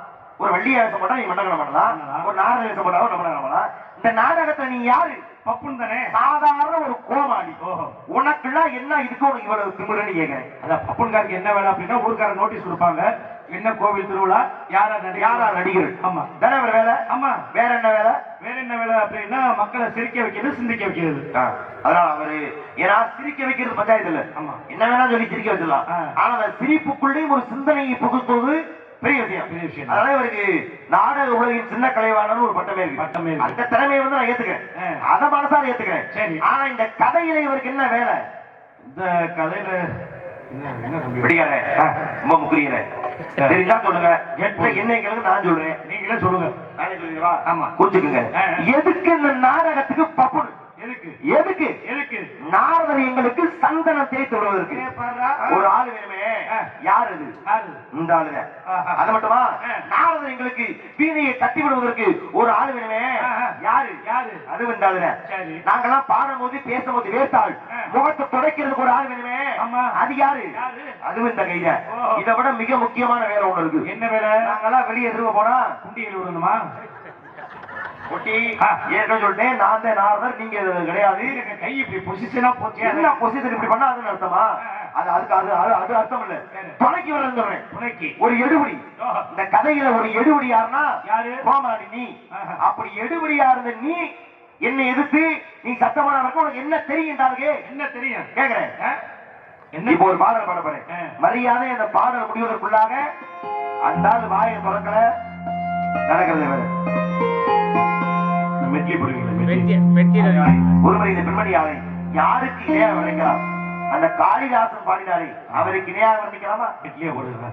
ஒரு வெள்ளி வேஷம் போட்டா நீ மண்டகனம் பண்ணலாம். ஒரு நாடக வேஷம் போட்டாலும் மண்டகனம் பண்ணலாம். இந்த நாடகத்தை நீ யாரு? பப்புன்னு தானே. சாதாரண ஒரு கோமாளி. உனக்குலாம் என்ன இதுக்கு உனக்கு இவ்வளவு திமிருன்னு கேட்கிறேன். அதான் பப்புனுக்காருக்கு என்ன வேலை அப்படின்னா ஊருக்கார நோட்டீஸ் கொடுப்பாங்க. என்ன கோவில் திருவிழா, யாரா நடிகர். ஆமா தானே ஒரு வேலை. ஆமா. வேற என்ன வேலை? வேற என்ன வேலை அப்படின்னா மக்களை சிரிக்க வைக்கிறது, சிந்திக்க வைக்கிறது. அதனால அவரு ஏன்னா சிரிக்க வைக்கிறது பஞ்சாயத்து இல்ல. ஆமா. என்ன வேணா சொல்லி சிரிக்க வச்சிடலாம். ஆனா அந்த சிரிப்புக்குள்ளேயும் ஒரு சிந்தனையை புகுத்துவது பெரிய விஷயம். அதனால இவருக்கு நாடக உலகின் சின்ன கலைவாணர் ஒரு பட்டமே இருக்கு. அந்த திறமையை வந்து நான் ஏத்துக்கிறேன். அத மனசார ஏத்துக்கிறேன். சரி. ஆனா இந்த கதையில இவருக்கு என்ன வேலை? இந்த கதையில ரொம்ப முக்கிய தெரிஞ்சா சொல்லுங்க. என்ன கேளுங்க, நான் சொல்றேன். நீங்களே சொல்லுங்க. நானே சொல்லிடுவா? ஆமா, குறிச்சுக்குங்க. எதுக்கு இந்த நாடகத்துக்கு பப்புனு? எதுக்கு நாரதர் எங்களுக்கு சந்தனம் தேய்த்து விடுவதற்கு ஒரு ஆளு வேணுமே. யாரு அது? இந்த ஆளுங்க. அது மட்டுமா, நாரதர் எங்களுக்கு வீணையை கட்டி விடுவதற்கு ஒரு ஆளு வேணுமே. யாரு? அது இந்த ஆளுங்க. நாங்கெல்லாம் பாடும்போது பேசும்போது வேர்த்தாள் முகத்தை துடைக்கிறதுக்கு ஒரு ஆள் வேணுமே. அது யாரு? அதுவும் இந்த கையில. இதை விட மிக முக்கியமான வேலை ஒண்ணு இருக்கு. என்ன வேலை? நாங்கெல்லாம் வெளியே எதிர்க்க போனா குண்டியில் விடணுமா? சொல்லிட்டேன், நான் தான் நாரதர், நீங்க கிடையாது. கை இப்படி பொசிஷனா போச்சு. என்ன பொசிஷன் இப்படி பண்ணா அதுன்னு அர்த்தமா? அது அர்த்தம் இல்ல. துணைக்கு வரேன்னு சொல்றேன். துணைக்கு ஒரு எடுபடி. இந்த கதையில ஒரு எடுபடி யாருன்னா கோமாளி நீ. அப்படி எடுபடியா இருந்த நீ என்னை எதிர்த்து நீ சத்தமான உனக்கு என்ன தெரியும்? என்ன தெரியும் கேக்குறேன். இப்போ ஒரு பாடல் பாட போறேன். மரியாதை அந்த பாடல் முடிவதற்குள்ளாக அந்த வாயை திறக்கல நடக்கிறது வேற. ஒருமுறை இந்த பெண்மணியாவை யாருக்கு இணையாக வர்ணிக்கலாம்? அந்த காளிதாசன் பாடினாரே அவருக்கு இணையாக வர்ணிக்கலாமா? இட்லியே போடுங்க.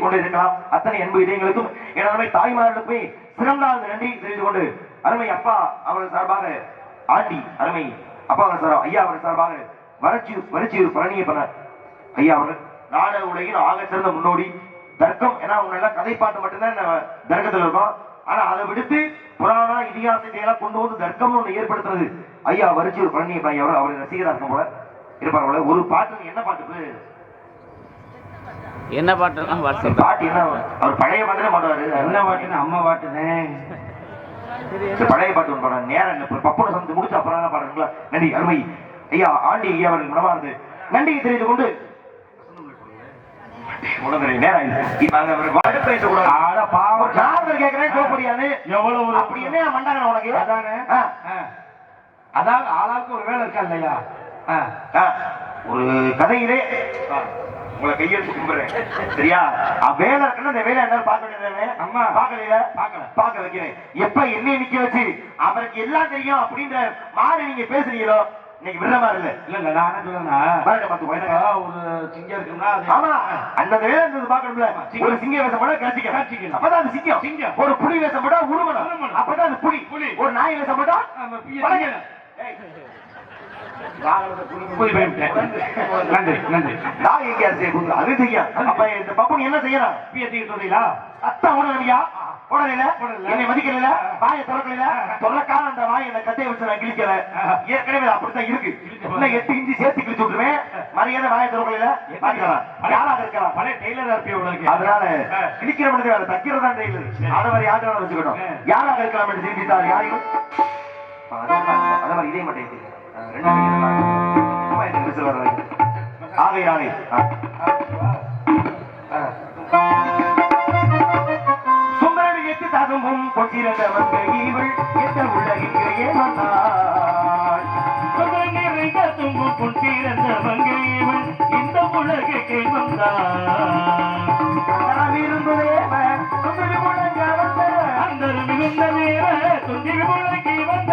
பேசிக் கொண்டு இருக்கலாம். அத்தனை அன்பு இதயங்களுக்கும் எனது தாய்மார்களுக்குமே சிறந்த நன்றி தெரிந்து கொண்டு அருமை அப்பா அவர்கள் சார்பாக ஆண்டி அருமை அப்பா அவர்கள் ஐயா அவர்கள் சார்பாக வறட்சியூர் பழனியப்பனர் ஐயா அவர்கள் நாடக உலகில் ஆக சிறந்த முன்னோடி தர்க்கம். ஏன்னா அவங்க எல்லாம் கதைப்பாட்டு மட்டும்தான் தர்க்கத்தில் இருக்கும். ஆனா அதை விடுத்து புராண இதிகாசத்தை எல்லாம் கொண்டு வந்து தர்க்கம் ஒன்று ஏற்படுத்துறது ஐயா வறட்சியூர் பழனியப்பன் ஐயா அவர்கள் ரசிகரா இருக்கும் போல இருப்பாங்க. ஒரு பாட்டு என்ன பாட்டு என்ன பாட்டு பாட்டு என்ன அவர் பழைய பாட்டுதான் பாடுவாரு. என்ன பாட்டுன்னு அம்மா பாட்டுதான் பழைய பாட்டு ஒன்று பாடுறாங்க. நேரம் பப்பன சமைத்து முடிச்சு அப்புறம் பாடுறீங்களா? நன்றி அருமை ஐயா ஆண்டி ஐயா அவர்கள் மனமார்ந்து நன்றியை தெரிந்து கொண்டு அதாவது ஆளாவுக்கு ஒரு வேலை இருக்கா இல்லையா? ஒரு கதையிலே உங்களை கையெழுத்து கும்பிடுறேன் சரியா? வேலை இருக்குன்னு அந்த வேலை என்ன பார்க்க வேண்டியது அம்மா பார்க்க வைக்கிறேன். எப்ப என்ன நிக்க வச்சு அவருக்கு எல்லாம் தெரியும் அப்படின்ற மாதிரி நீங்க பேசுறீங்களோ இன்னைக்கு விடுற மாதிரி இல்ல. இல்ல நான் என்ன சொல்றேன்னா ஒரு சிங்கம் இருக்குன்னா ஆமா அந்த வேலை இருந்தது பாக்கணும்ல. ஒரு சிங்க வேஷம் போட காட்சிக்கணும் அப்பதான் அது சிங்கம். ஒரு புலி வேஷம் போட்டா உருவணும் அப்பதான் அது புலி. ஒரு நாய் வேஷம் போட்டா அது செய்யும். அப்ப இந்த பப்பு என்ன செய்யறான்? அத்தான் உடனடியா உடனே என்னை மதிக்கல, வாயை திறக்கல, தொலைக்கால அந்த வாயை அந்த கட்டையை வச்சு நான் கிழிக்கல. ஏற்கனவே அப்படித்தான் இருக்கு. இன்னும் 8 இன்ச்சு சேர்த்து கிழிச்சு விட்டுருவேன். மரியாதை வாயை திறக்கல யாராக இருக்கலாம் பழைய டெய்லரா இருப்பேன். அதனால கிழிக்கிற மனித வேலை தைக்கிறதா டெய்லர். அதை மாதிரி யாரும் வச்சுக்கணும். யாராக இருக்கலாம் என்று சிந்தித்தார் யாரையும் அதே மாதிரி இதே மட்டும் ஆகையானே சுந்தரன் எட்டு தகுமும் கொண்டிருந்த வந்த இவள் எந்த உலகிற்கு ஏமாந்தாள். தும்பும் கொண்டிருந்த வங்கை இவள் இந்த உலகிற்கு வந்தாள். மிகுந்த நேர துந்திரி முழங்கி வந்த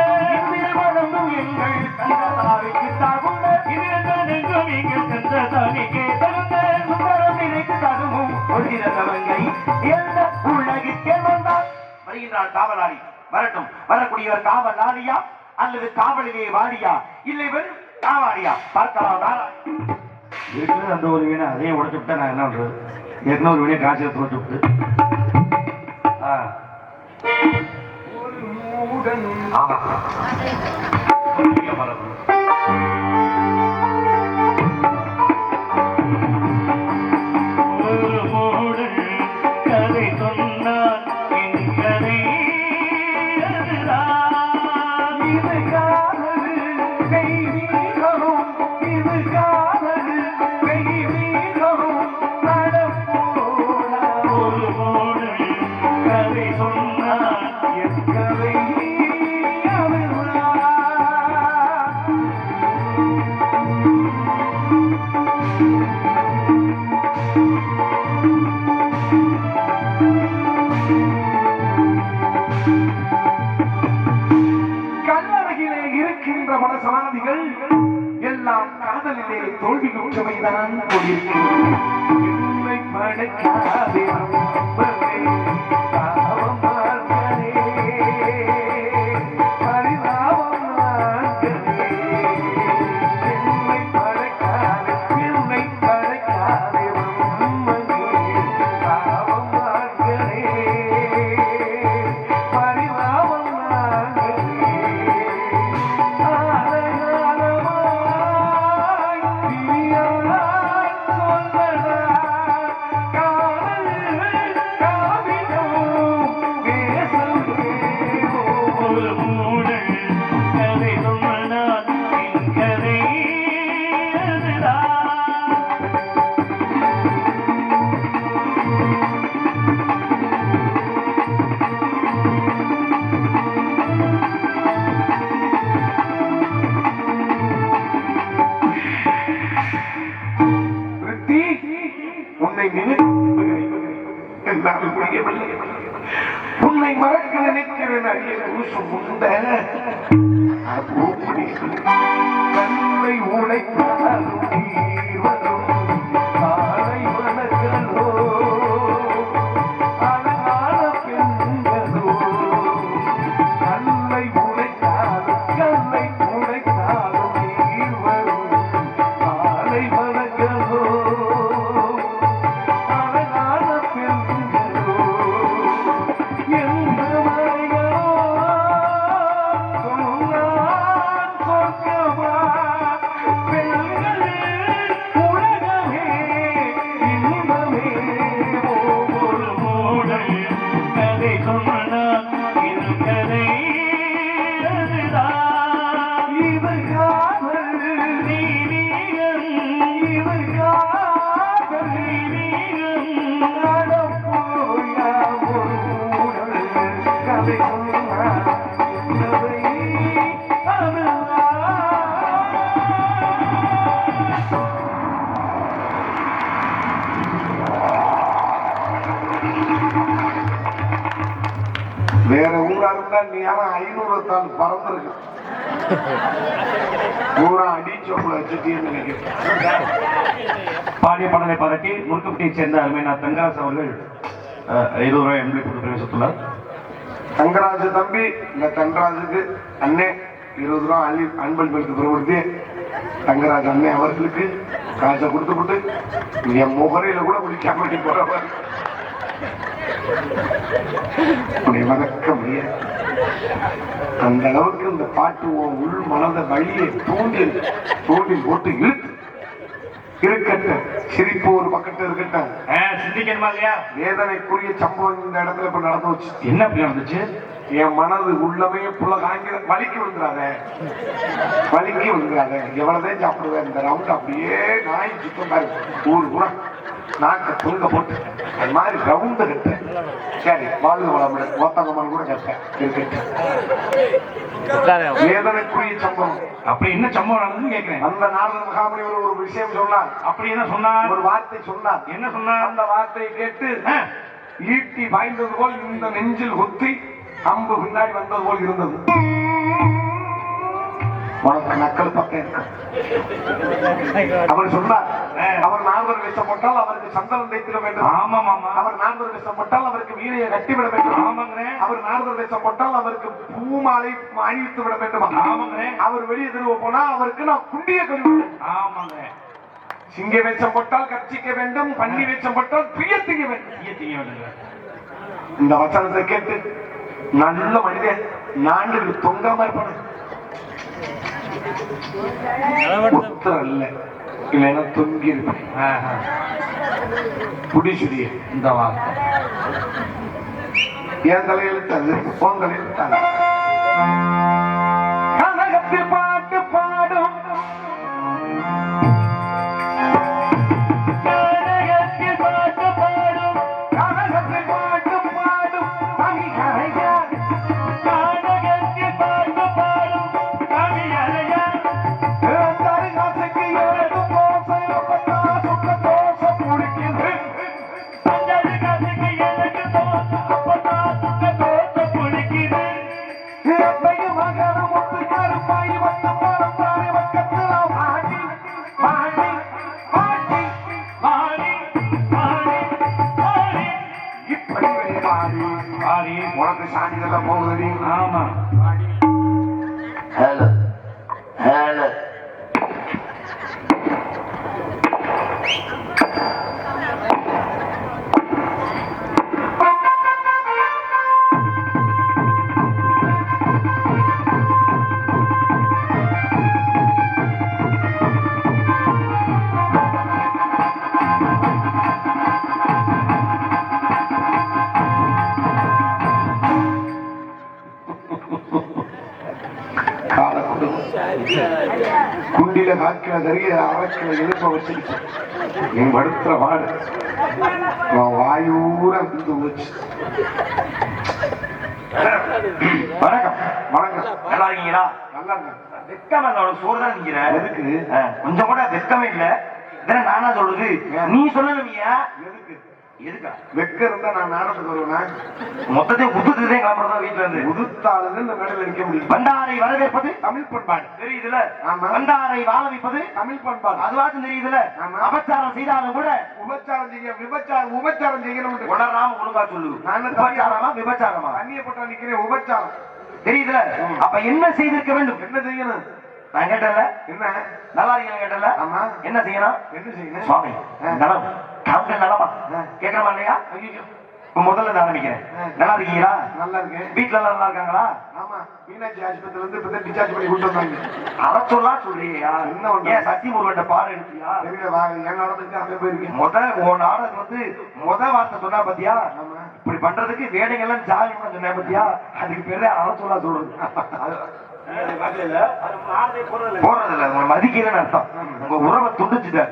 எங்கள் கந்ததாவிக்கு தாகுண்ட இதெங்கும் எங்கள் கந்ததாவிக்கு தகுந்த சுந்தரம் நினைத்து தகுமும் கொண்டிருந்தவங்கை எந்த உலகிற்கே வந்தால் வருகின்றான் காவலாளி. வரட்டும். வரக்கூடியவர் காவலாளியா அல்லது காவலிலே வாடியா இல்லை வெறும் காவாடியா பார்க்கலாம். அந்த ஒரு வீணை அதையும் உடச்சு விட்டா நான் என்ன பண்றது? இன்னொரு வீணை காய்ச்சல் எடுத்து விட்டு ஆமா கதை சொன்னார் என் கதை இது காதல் கை வீரரும் இது காதல் கை வீரரும் ஒரு மூடல் கதை சொன்னார் என் கதை கல்லறையிலே இருக்கின்ற பல சமாதிகள் எல்லாம் காதலிலே தோல்வி குற்றமைதான் கொண்டிருக்கிறது. படைக்காதே உன்னை மறக்க நினைக்கிறேன் அரிய பூசு முந்த கண்ணை உழைத்தாலும் காலை வணக்கலோ நேரம் 500 தான் பறந்துருக்கு. பூரா அடிச்சோப்புல வச்சுட்டேன்னு நினைக்கிறேன். பாடிய பாடலை பாராட்டி முறுக்கப்பட்டியை சேர்ந்த அருமையார் தங்கராஜ் அவர்கள் 50 ரூபாய் எம்பளி கொடுத்து பிரவேசித்துள்ளார். தங்கராஜு தம்பி இந்த தங்கராஜுக்கு அண்ணே 20 ரூபா அள்ளி அன்பளிப்பளித்து பெறுவது தங்கராஜ் அண்ணே அவர்களுக்கு காசை கொடுத்துவிட்டு என் முகரையில கூட குளிக்காம போறவர் மறக்க முடியாது. அந்த அளவுக்கு இந்த பாட்டு உள் மனத வழியை தூண்டி போட்டு இழுத்து இருக்கட்டும். சிரிப்பு ஒரு பக்கத்து இருக்கட்டும். சிந்திக்கணுமா இல்லையா? வேதனைக்குரிய சம்பவம் இந்த இடத்துல இப்ப நடந்து வச்சு. என்ன அப்படி நடந்துச்சு? என் மனது உள்ளமே புள்ள காங்கிற வலிக்கு விழுந்துடாத, வலிக்கு விழுந்துடாத. எவ்வளவுதான் சாப்பிடுவேன் இந்த ரவுண்ட் அப்படியே நாய் சுத்தம் பாரு ஊரு கூட நாக்க தூங்க போட்டு அந்த மாதிரி ரவுண்டு கட்ட. சரி வாழ்வு வளமுட ஓத்தங்கம்மன் கூட கட்டேன் இருக்கட்டும். வேதனைக்குரிய சம்பவம். அப்படி என்ன சம்பவம் நடந்ததுன்னு கேட்கிறேன். அந்த நாரத மகாமுனிவர் ஒரு விஷயம் சொன்னார். அப்படி என்ன சொன்னார்? ஒரு வார்த்தை சொன்னார். என்ன சொன்னார்? அந்த வார்த்தையை கேட்டு ஈட்டி பாய்ந்தது போல் இந்த நெஞ்சில் குத்தி அம்பு பின்னாடி வந்தது போல் இருந்தது. உனக்கு நக்கல் பக்கம் இருக்கு. அவர் சொன்னார், அவர் நால்வர் விஷம் போட்டால் அவருக்கு சந்தனம் தைத்திட வேண்டும். ஆமாம் ஆமா. அவர் நால்வர் விஷம் போட்டால் அவருக்கு வீரையை கட்டிவிட வேண்டும். ஆமாங்க. அவர் நால்வர் விஷம் போட்டால் அவருக்கு பூமாலை அணிவித்து விட வேண்டும். ஆமாங்க. அவர் வெளியே திரும்ப போனா அவருக்கு நான் குண்டிய கழிவு. ஆமாங்க. சிங்க வேஷம் போட்டால் கர்ச்சிக்க வேண்டும், பன்னி வேஷம் போட்டால் பிரியத்திக்க வேண்டும். இந்த வசனத்தை கேட்டு நல்ல மனிதன் நாண்டுக்கு தொங்காம இருப்பான உத்தரம் இல்ல இல்லைன்னா தொங்கி இருப்பேன். புடிச்சுடிய இந்த வார்த்தை என் தலையெழுத்தாது உன் தலையெழுத்தாது. கனகத்தில் பாட்டு பாடும் உனக்கு சான்றிதழ் போகுது. ஆமா. ஹலோ ஹலோ குண்டில காக்கிற கரிய அரைக்கிற எழுப்ப வச்சுக்கிட்டு நீ படுத்துற வாடு வாயூர இருந்து போச்சு. வணக்கம். வணக்கம். நல்லா இருக்கீங்களா? நல்லா இருக்க. வெக்கமே இல்ல, சோறு தான் நிக்கிற. எதுக்கு? கொஞ்சம் கூட வெக்கமே இல்ல. இதெல்லாம் நானா சொல்றது? நீ சொல்லலையா? எதுக்கு? எதுக்கா? வெக்க இருந்தா நான் நாடத்துக்கு வருவேன். மொத்தத்தையும் உதுத்துதே கிளம்புறதா வீட்டுல இருந்து. உதுத்தாளுன்னு இந்த மேடையில் நிற்க முடியும். வண்டாரை வரவேற்பது தமிழ் பண்பாடு தெரியுதுல. ஆமா. வண்டாரை வாழ வைப்பது தமிழ் பண்பாடு அதுவாச்சும் தெரியுதுல. ஆமா. அபச்சாரம் செய்தாலும் கூட உபச்சாரம் செய்ய உபச்சாரம் செய்யணும். உணராம ஒழுங்கா சொல்லு. உபச்சாரமா விபச்சாரமா? தண்ணியை போட்டா நிக்கிறேன் உபச்சாரம் தெரியுதுல. அப்ப என்ன செய்திருக்க வேண்டும்? என்ன செய்யணும்? நான் கேட்டல. என்ன நல்லா இருக்கீங்க கேட்டல. ஆமா. என்ன செய்யணும்? என்ன செய்யணும்? சுவாமி நலம் காங்க நலமா கேட்கறமா இல்லையா? இப்ப முதல்ல நான் ஆரம்பிக்கிறேன். நல்லா இருக்கீங்களா? நல்லா இருக்கேன். வீட்டுல எல்லாம் நல்லா இருக்காங்களா? ஆமா. மீனாட்சி ஆஸ்பத்திரியில இருந்து இப்ப டிஸ்சார்ஜ் பண்ணி கூட்டு வந்தாங்க. அரை சொல்லா சொல்றியா? என்ன ஒண்ணு? ஏன் சத்தி முருகன்ட்ட பாரு எடுத்தியா? தெரியல. என் நடந்துச்சு அங்கே போயிருக்கேன். உன் நாடகம் வந்து வார்த்தை சொன்னா பாத்தியா? ஆமா. இப்படி பண்றதுக்கு வேடைங்கெல்லாம் ஜாலி பண்ண சொன்ன பாத்தியா? அதுக்கு பேரு அரை சொல்லா சொல்றது. போறதில்ல. உங்க மதிக்கிறேன்னு அர்த்தம். உங்க உறவை துண்டிச்சுட்ட.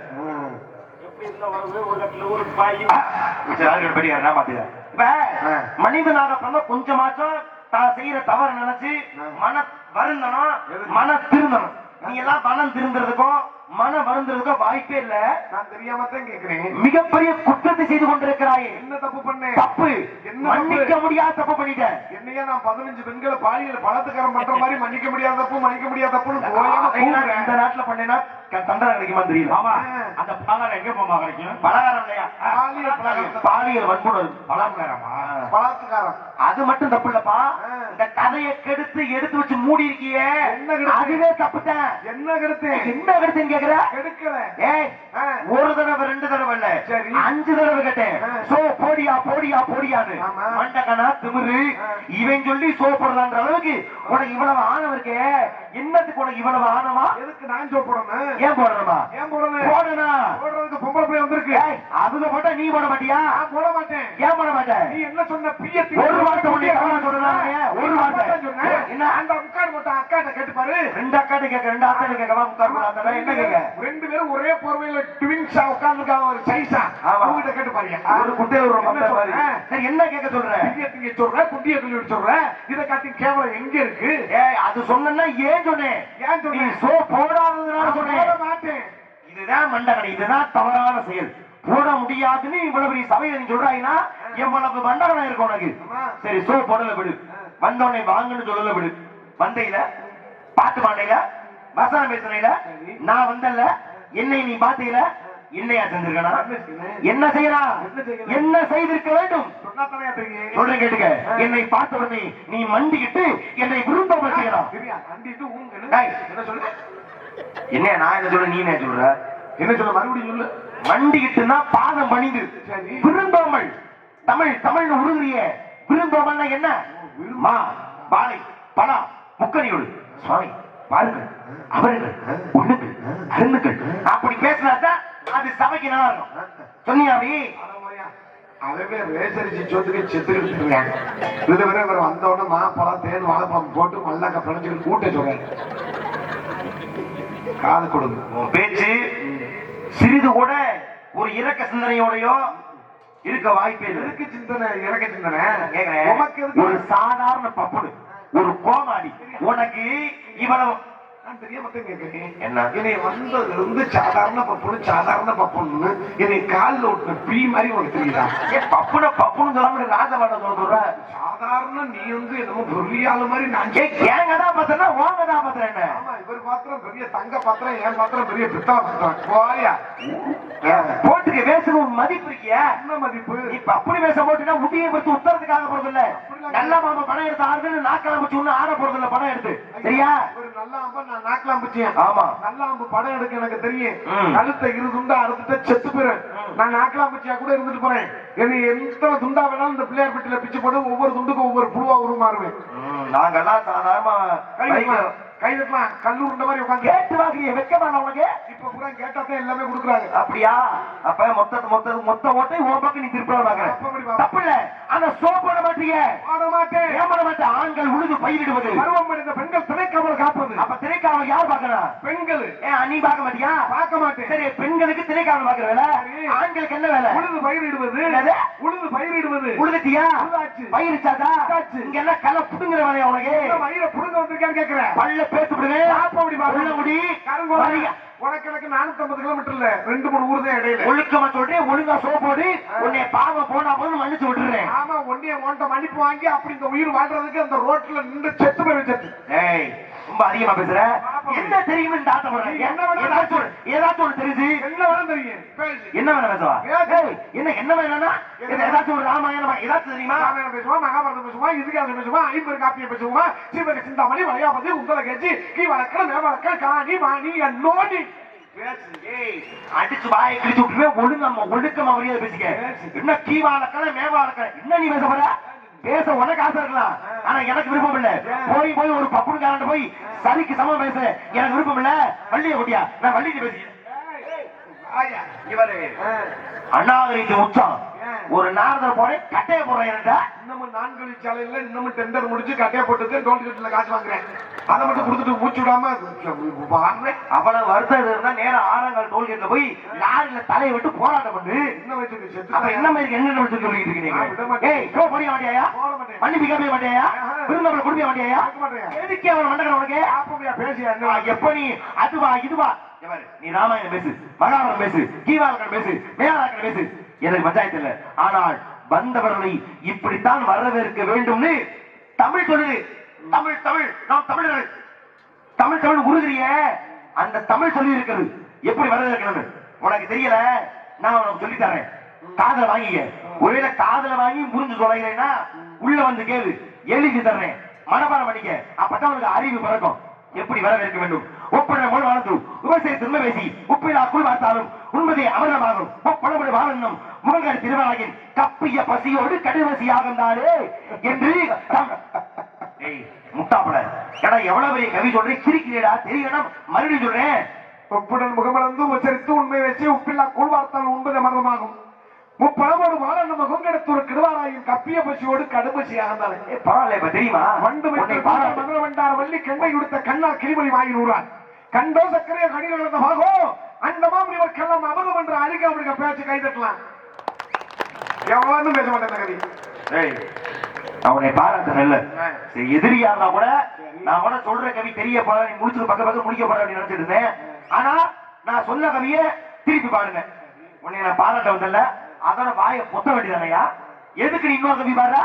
மனிதனாக கொஞ்சமாச்சும் தான் செய்யற தவறு நினைச்சு மன வருந்தணும், மன திருந்தணும். நீ எல்லாம் மனம் திருந்துறதுக்கும் மன வருந்துறதுக்கு வாய்ப்பே இல்ல. நான் தெரியாம தான் கேக்குறேன். மிகப்பெரிய குற்றத்தை செய்து கொண்டிருக்கிறாயே. என்ன தப்பு பண்ணேன்? தப்பு. என்ன மன்னிக்க முடியாத தப்பு பண்ணிட்டேன். என்னையா நான் 15 பெண்களை பாலியல் பலாத்காரம் பண்ற மாதிரி மன்னிக்க முடியாத தப்பு மன்னிக்க முடியாத தப்புன்னு ஓயாம கூவுறேன். இந்த நாட்டுல பண்ணேன்னா தண்டனை கிடைக்குமா தெரியல. ஆமா, அந்த பலகாரம் எங்க போமா கிடைக்கும்? பலகாரம் இல்லையா? பாலியல் பாலியல் வன்புணர்வு பலகாரமா? பலாத்காரம் அது மட்டும் தப்பு இல்லப்பா. இந்த கதையை கெடுத்து எடுத்து வச்சு மூடி இருக்கியே, என்ன கெடுத்து? அதுவே தப்புதான். என்ன கெடுத்து? என்ன கெடுத்துன்னு கேக்குற? கெடுக்கல. ஏய், ஒரு தடவை 2 தடவை இல்ல, சரி. 5 தடவை கேட்டேன். சோ போடியா போடியா போடியான்னு. ஆமா. மண்டகனா திமிரு இவன் சொல்லி சோ போடுறான்ற அளவுக்கு உனக்கு இவ்வளவு ஆணவம் இருக்கே. என்னத்துக்கு உனக்கு இவ்வளவு ஆணவா? எதுக்கு நான் போடணும்? ஏன் போடுறமா? ஏன் போடணும்? போடனா போடுறதுக்கு பொம்பளை பிள்ளை வந்திருக்கு. அதுல போட்டா நீ போட மாட்டியா? நான் போட மாட்டேன். ஏன் போட மாட்டேன்? நீ என்ன சொன்ன? பிஎத்தி ஒரு வார்த்தை உன்னை கவனம் சொல்றாங்க. ஒரு வார்த்தை சொன்னேன். என்ன? அந்த முக்காடு மட்டும் அக்காட்ட கேட்டு பாரு. 2 அக்காட்ட கேட்க 2 அக்காட்ட கேட்கவா? முக்காடு போடாத என்ன கேட்க? 2 பேரும் ஒரே போர்வையில ட்வின்ஸா உட்கார்ந்துருக்காங்க. ஒரு சைஸா. அவங்க கேட்டு பாருங்க. ஒரு குட்டையில ஒரு மத்த மாதிரி. சரி, என்ன கேட்க சொல்ற? பிஎத்தி சொல்ற, குட்டிய சொல்லி சொல்ற. இத காட்டி கேவலம் எங்க இருக்கு? ஏய், அது சொன்னா ஏன் சொன்னேன்? ஏன் நீ சொன்னேன்? சோ போடாததுனால சொன்னேன். போட மாட்டேன். இதுதான் மண்டகடை, இதுதான் தவறான செயல். போட முடியாதுன்னு இவ்வளவு பெரிய சபையில நீ சொல்றாங்கன்னா எவ்வளவு மண்டகடம் இருக்கும் உனக்கு. சரி, சோ போடல விடு. வந்தோடனே வாங்கன்னு சொல்லல விடு. வந்தையில பாட்டு பாண்டையில வசனம் பேசுனையில நான் வந்தல்ல, என்னை நீ பாத்தையில என்னையா செஞ்சிருக்கா? என்ன செய்யலாம்? என்ன செய்திருக்க வேண்டும்? சொன்னாத்தானே தெரியும். சொல்றேன் கேட்டுக்க. என்னை பார்த்தவனே நீ மண்டிக்கிட்டு என்னை விரும்பாம செய்யலாம். சரியா? அண்டிட்டு ஊங்கன்னு. டேய், என்ன சொல்ற? என்ன நான் என்ன சொல்ற, நீ என்ன சொல்ற? என்ன சொல்ல? மறுபடியும் சொல்லு. மண்டிக்கிட்டுனா பாதம் பணிந்து, சரி. விரும்பாமல். தமிழ் உருகிய விரும்பாமல் என்ன? மா வாழை பலா முக்கணியோடு சுவாமி பாருங்கள் அவர்கள் ஒண்ணுக்கு அருந்துக்கள் அப்படி பேசினாதான் அது சபைக்கு நல்லா இருக்கும். சொன்னியாவி அதவே ரேசரிச்சு சொத்துக்கு செத்துக்கிட்டு இது வரை இவர் வந்தோடனே மாப்பழம் தேன் வாழைப்பழம் போட்டு மல்லாக்க பிணைச்சுக்கிட்டு கூட்ட சொல்றாரு. காது கொடுங்க. உன் பேச்சு சிறிது கூட ஒரு இரக்க சிந்தனையோடையோ இருக்க வாய்ப்பே இல்லை. இறக்க சிந்தனை இறக்க சிந்தனை கேக்குறேன். உமக்கு எதுக்கு? ஒரு சாதாரண பப்புடு, ஒரு கோமாடி உனக்கு இவ்வளவு நான் தெரியாம கேட்கிறேன். என்ன? என்னை வந்ததுல இருந்து சாதாரண பப்புன்னு என்னை காலில் விட்டு பீ மாதிரி உனக்கு தெரியுதா? பப்புன்னு சொல்லாம ராஜபாட்ட சொல்ற. சாதாரண நீ வந்து என்னமோ பெரியாளு மாதிரி நான் ஏன் கதாபாத்திரம்னா உன் கதாபாத்திரம் என்ன? ஆமா, இவர் பாத்திரம் பெரிய தங்க பாத்திரம், என் பாத்திரம் பெரிய பித்தளை பாத்திரம். போயா போட்டுக்கு வேசுக்கு ஒரு மதிப்பு இருக்கியா? என்ன மதிப்பு? இப்ப அப்படி வேச போட்டுனா முடியை பத்தி உத்தரத்துக்காக போறது இல்ல. நல்ல மாமா பணம் எடுத்து ஆடுறது நாக்கலாம் வச்சு ஒண்ணு ஆட போறது இல்ல. பணம் எடுத்து சரியா? ஒரு நல்ல ஆம்பா நான் நாக்கலாம் பிச்சேன். ஆமா, நல்ல ஆம்பு படம் எடுக்க எனக்கு தெரியும். கழுத்தை 2 துண்டா அறுத்துட்டு செத்து போறேன். நான் நாக்கலாம் பிச்சையா கூட இருந்துட்டு போறேன். என்னை எத்தனை துண்டா வேணாலும் இந்த பிள்ளையார் பெட்டியில பிச்சு போட்டு ஒவ்வொரு துண்டுக்கும் ஒவ்வொரு புழுவா உருமாறுவேன். நாங்கெல்லாம் சாதாரணமா கைதட்டலாம் கல்லு உண்ட மாதிரி உட்காந்து கேட்டு வாங்கிய வைக்கமான உனக்கு இப்ப பூரா கேட்டாதான் எல்லாமே கொடுக்குறாங்க. அப்படியா? அப்ப மொத்த ஓட்டை உன் பக்கம் நீ திருப்பி தப்பு இல்ல. ஆனா சோப் போட மாட்டீங்க. ஆட மாட்டேன். ஏமாற மாட்டேன். ஆண்கள் உழுது பயிரிடுவது, பருவம் அடைந்த பெண்கள் திரைக்காவல் காப்பது. அப்ப திரைக்காவல் யார் பாக்கணும்? பெண்கள். நீ பார்க்க மாட்டியா? பார்க்க மாட்டேன். சரி, பெண்களுக்கு திரைக்காவல் பாக்குற வேலை, ஆண்களுக்கு என்ன வேலை? உழுது பயிரிடுவது. உழுது பயிரிடுவது. உழுதுட்டியா? உழுதாச்சு. பயிரிச்சாதா? இங்க எல்லாம் களை புடுங்குற வேலையா உனக்கு? மயில புடுங்க வந்திருக்கான்னு கேக்குறேன். பல்ல பேத்து விடுவேன். உனக்கு எனக்கு 450 கிலோமீட்டர்ல 2-3 ஊர் தான் இடையில. ஒழுக்கமா சொல்றேன், ஒழுங்கா சோப்போடு உன்னை பாவம் போனா போது மன்னிச்சு விட்டுறேன். ஆமா, ஒன்ட்ட மன்னிப்பு வாங்கி அப்படி இந்த உயிர் வாழ்றதுக்கு அந்த ரோட்ல நின்று செத்து போய் செத்து. ஏய், ரொம்ப அதிகமா பேசுற. என்ன தெரியும் டாட்ட போறேன்? ஏதாச்சும் ஒண்ணு தெரியுது. என்ன வேணும் தெரியும். என்ன வேணும் பேசுவா? என்ன வேணும்னா ஏதாச்சும் ஒரு ராமாயணமா ஏதாச்சும் தெரியுமா? ராமாயணம் பேசுவா, மகாபாரதம் பேசுவா, இதுக்காக பேசுவா, 50 காப்பியை பேசுவா, சிவக சிந்தாமணி, வளையாபதி, உந்தல கேச்சி, கீ வழக்கல், மேவழக்கல், காணி, மாணி, நோடி அடிச்சு வாயை கிழிச்சு விட்டுருவே. ஒழுக்கமா மரியாதை பேசிக்க. என்ன கீவாளக்கல மேவாளக்கல என்ன நீ பேச போற? பேச உனக்கு ஆசை இருக்கலாம், ஆனா எனக்கு விருப்பம் இல்ல. போய் ஒரு பப்புனுக்காரன் போய் சரிக்கு சமம் பேச எனக்கு விருப்பம் இல்ல. வள்ளிய கொட்டியா? நான் வள்ளிட்டு பேசிக்கிறேன். இவரு அண்ணாதிரிக்கு உச்சம். ஒரு நாரதர் போறேன் கட்டைய போறேன். இன்னமும் 4 வழிச்சாலையில இன்னமும் டெண்டர் முடிச்சு கட்டைய போட்டு டோல் கேட்ல காசு வாங்குறேன். அதை மட்டும் கொடுத்துட்டு மூச்சு விடாம அவ்வளவு வருத்தம் இருந்தா நேரம் ஆரங்கால் டோல்கேட்ல போய் லாரியில தலையை விட்டு போராட்டம் பண்ணு. என்ன மாதிரி என்ன சொல்லிட்டு இருக்கீங்க? படிக்க மாட்டியா? மன்னிப்பு கேட்க மாட்டியா? விருந்தவளை கொடுக்க மாட்டியா? எதுக்கு அவன் மண்டகன் உனக்கு? பேசியா? எப்ப நீ அதுவா இதுவா எவர் நீ ராமாயணம் பேசு, மகாபாரதம் பேசு, கீவாலக்கன் பேசு, மேலாக்கன் பேசு, எனக்கு பஞ்சாயத்து இல்ல. ஆனால் வந்தவர்களை இப்படித்தான் வரவேற்க வேண்டும்னு தமிழ் சொல்லுது. தமிழ் தமிழ் நாம் தமிழர்கள், தமிழ் தமிழ் உருகிறிய அந்த தமிழ் சொல்லி இருக்கிறது எப்படி வரவேற்கணும் உனக்கு தெரியல. நான் உனக்கு சொல்லி தரேன், காதல வாங்கிக்க. ஒருவேளை காதல வாங்கி புரிஞ்சு சொல்லுகிறேன்னா உள்ள வந்து கேளு, எழுதி தர்றேன், மனப்பாடம் பண்ணிக்க. அப்பதான் உனக்கு அறிவு பிறக்கும் எப்படி வரவேற்க வேண்டும். ஒப்பனை மொழி வாழ்ந்து விவசாய திரும்ப பேசி உப்பிலா குள் பார்த்தாலும் உண்மதே அமிர்தமாகும். ஒப்பனமொழி வாழணும் முகங்கர் திருவராகின் கப்பிய பசியோடு கடுவசியாகந்தாலே என்று முட்டாப்பட. ஏன்னா எவ்வளவு பெரிய கவி சொல்றேன், சிரிக்கிறேடா தெரியணும். மறுபடியும் சொல்றேன், ஒப்புடன் முகமலர்ந்து உச்சரித்து உண்மை வச்சு உப்பில்லா கூழ் வார்த்தால் உண்பது அமிர்தமாகும். முப்பழமோடு வாழ நம்ம கொங்கெடுத்து ஒரு கிடுவாராயின் கப்பிய பசியோடு கடுபசியாக இருந்தாலே பரவாயில்ல. இப்ப தெரியுமா வண்டு மந்திர வண்டார் வள்ளி கண்ணை கொடுத்த கண்ணா கிளிமொழி வாங்கி நூறான் கண்டோ சக்கரையோ கடிகள் நடந்த பாகோ அந்த மாதிரி ஒரு கள்ளம் அமிர்தம் என்ற அழுக அவனுக்கு பேச்சு கை தட்டலாம். எவ்வளவு பேச மாட்டேன் கவி. அவனை பாராட்ட நல்ல எதிரியா இருந்தா கூட நான் கூட சொல்ற கவி தெரிய போற, நீ முடிச்சுட்டு பக்க பக்கம் முடிக்க போற அப்படின்னு நினைச்சிட்டு இருந்தேன். ஆனா நான் சொன்ன கவியை திருப்பி பாருங்க. உன்னை நான் பாராட்ட வந்தல, அதோட வாயை பொத்த வேண்டியதானையா? எதுக்கு நீ இன்னொரு கவி பாடுற?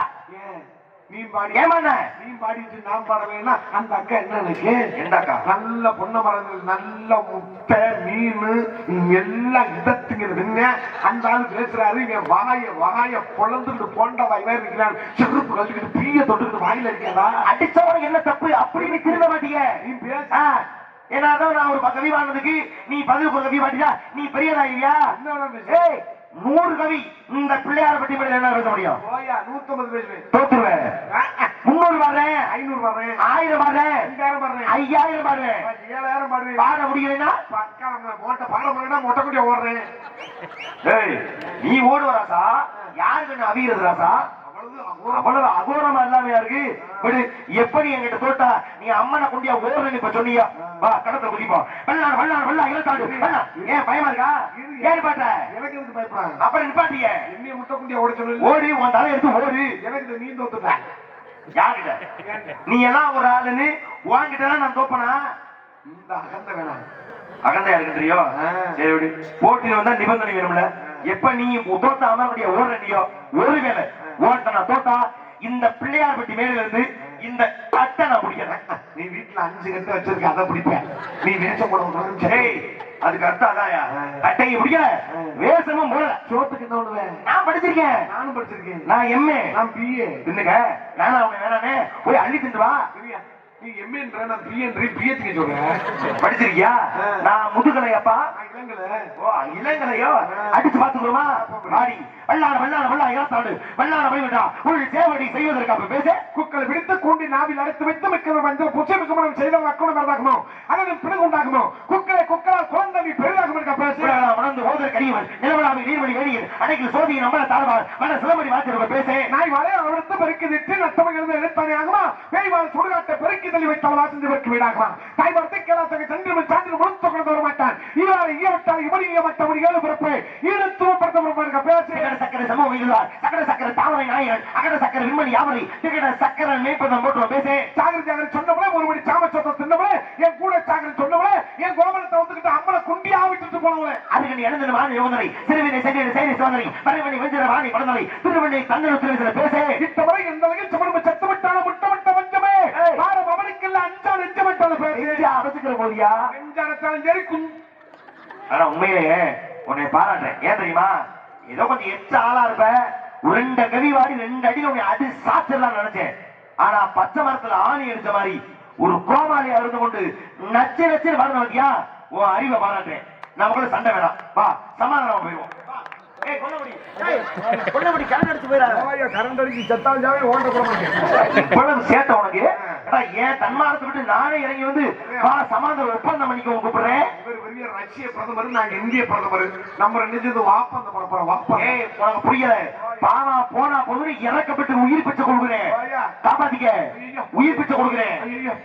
நீ பாடி ஏமாண்ண நீ பாடிட்டு நான் பாடலைன்னா அந்த அக்கா என்ன நினைக்கு? எந்த அக்கா? நல்ல பொண்ண மரங்கள், நல்ல முட்டை மீன் எல்லாம் இதத்துங்கிறது என்ன அந்த ஆளு பேசுறாரு. இவன் வாய பொழந்துட்டு போண்ட வாயில இருக்கிறான். செருப்பு கழிச்சுக்கிட்டு பீய தொட்டுக்கிட்டு வாயில இருக்காதா? அடிச்சவனுக்கு என்ன தப்பு அப்படின்னு திரும்ப மாட்டீங்க நீ பேச. ஏன்னாதான் நான் ஒரு கவி பாடுறதுக்கு நீ பதில் ஒரு கவி பாட்டியா? நீ பெரியதா இல்லையா? என்ன 100 கவி இந்த பிள்ளையார பற்றி என்ன பேச முடியும்? 150 பேசுவேன், தோத்துருவேன். 300 பாடுறேன், 500 பாடுறேன், 1000 பாடுறேன், 2000 பாடுறேன், 5000 பாடுறேன், 7000 பாடுவேன். பாட முடியலன்னா பக்கா மோட்டை பாட முடியலன்னா மொட்டை குட்டியா ஓடுறேன். நீ ஓடுவ ராசா, யாருக்கு அவிகிறது ராசா? அவ்வளவு அகோரமா இல்லாமையா இருக்கு. எப்படி என்கிட்ட தோட்டா நீ அம்மனை கொண்டியா ஓடுறேன்னு இப்ப சொன்னியா? வா கடத்த குதிப்போம். வெள்ளாடு வெள்ளாடு வெள்ளா இலத்தாடு வெள்ளா. ஏன் பயமா இருக்கா? ஏன் பாட்ட? எனக்கு எதுக்கு பயப்படாங்க? அப்புறம் நிப்பாட்டிய என்னைய முட்டை குண்டியா ஓட சொல்லு. ஓடி உன் தலை எடுத்து ஓடு. எனக்கு நீ தோத்துட்ட. யாருகிட்ட? நீ எல்லாம் ஒரு ஆளுன்னு வாங்கிட்டா நான் தோப்பனா? இந்த அகந்த வேணாம். அகந்தையா இருக்குன்றியோ? சரி விடு. போட்டியில வந்தா நிபந்தனை வேணும்ல. எப்ப நீ தோத்த அமரக்கூடிய ஓடுறியோ ஒருவேளை ஓட்டனா தோட்டா இந்த பிள்ளையார் பட்டி மேல இருந்து இந்த கட்டை நான் பிடிக்கிறேன். நீ வீட்டுல 5 கட்டை வச்சிருக்க, அதை பிடிப்பேன். நீ வேஷம் போட சரி, அதுக்கு அர்த்தம் அதாயா? கட்டையை பிடிக்கல, வேஷமும் போடல. சோத்துக்கு என்ன பண்ணுவேன்? நான் படிச்சிருக்கேன். நானும் படிச்சிருக்கேன். நான் எம்ஏ, நான் பிஏ. தின்னுக்க வேணா அவன் வேணானே போய் அள்ளி தின்னு வா. நீ எம்ஏன்ற நான் பிஏன்ற பிஏத்துக்கு சொல்றேன். படிச்சிருக்கியா? நான் முதுகலையாப்பா. இளங்கலை. ஓ இளங்கலையோ? அடிச்சு பாத்துக்கிறோமா? ஆடி வெள்ளாட வெள்ளாட வெள்ளா இறத்தாடு வெள்ளாட போய்விட்டா உள் சேவடி செய்வதற்காக பேச குக்களை பிடித்து கூண்டி நாவில் அடைத்து வைத்து மிக்க மஞ்சள் புச்சை மிக்கமரம் செய்தவங்க அக்குணம் வரதாகுமோ அல்லது பிறகு உண்டாகுமோ? குக்களை குக்களால் குழந்தை பெரிதாகும் இருக்க பேச வளர்ந்து ஓதர் கடிவன் நிலவலாமை நீர்வழி வெளியில் அடைக்கல் சோதியை நம்மள தாழ்வாள் வட சிலமணி வாசிருக்க பேச நாய் வாழை அவர்த்து பெருக்கி திட்டு நத்தமை எழுத எழுத்தானே ஆகுமா? பேய்வாள் சுடுகாட்டை பெருக்கி தள்ளி வைத்தவள் வாசிந்து பெருக்கு வீடாகுமா? தாய் வார்த்தை கேளாத்தக சந்திரன் சான்று முழுத்து கொண்டு வர மாட்டான். இவ்வாறு ஈயவட்டால் இவன் ஈயவட்ட ஒரு 7 பிறப்பு ஈரத்துவப்படுத்த பேச சக்கர சமூக இதுவார் சக்கர சக்கர தாமரை நாயகன் அகட சக்கர விண்மணி யாவரை திகட சக்கர மேய்ப்பதம் போட்டு பேசே சாகரி சாகரி சொன்னவளே ஒரு மணி சாம சொத்தை தின்னவளே என் கூட சாகரி சொன்னவளே என் கோபலத்தை வந்துகிட்டு அம்மனை குண்டி ஆவிட்டு போனவளே அதுக்கு நீ எழுந்து வாணி யோகனரை சிறுவினை செய்தி செய்தி சோதனை வரைவணி வெஞ்சர வாணி படந்தலை திருவண்ணை தன்னல் திருவிழா பேசே இத்தவரை எந்த வகையில் சுமணம் சத்தமிட்டாலும் முட்டமட்ட வஞ்சமே பாரம் அவனுக்கெல்லாம் அஞ்சால் எஞ்சமட்டால பேசே அவசிக்கிற போதியா எஞ்சாரத்தாலும் சரி ஆனா உண்மையிலேயே உன்னை பாராட்டுறேன். ஏன் தெரியுமா? ஏதோ கொஞ்சம் எச்ச ஆளா இருப்ப, 2 கவி வாடி 2 அடி உன்னை அடி சாச்சிடலாம் நினைச்சேன். ஆனா பச்சை மரத்துல ஆணி அடிச்ச மாதிரி ஒரு கோமாளியா இருந்து கொண்டு நச்சு நச்சு பாருங்க பாத்தியா? உன் அறிவை பாராட்டுறேன். நமக்குள்ள சண்டை வேணாம், வா சமாதானம் போயிடுவோம். சேட்ட உனக்கு ஏன் தன்மானத்தை விட்டு நானே இறங்கி வந்து சமாதான ஒப்பந்தம் பண்ணிக்க கூப்பிடுறேன். ரஷ்ய பிரதமர், நாங்க இந்திய பிரதமர், நம்ம நினைச்சது வாப்பந்த பரப்புற வாப்பா. உனக்கு புரியல? பாவா போனா போது இறக்கப்பட்டு உயிர் பிச்சை கொடுக்குறேன். காப்பாத்திக்க உயிர் பிச்சை கொடுக்குறேன்.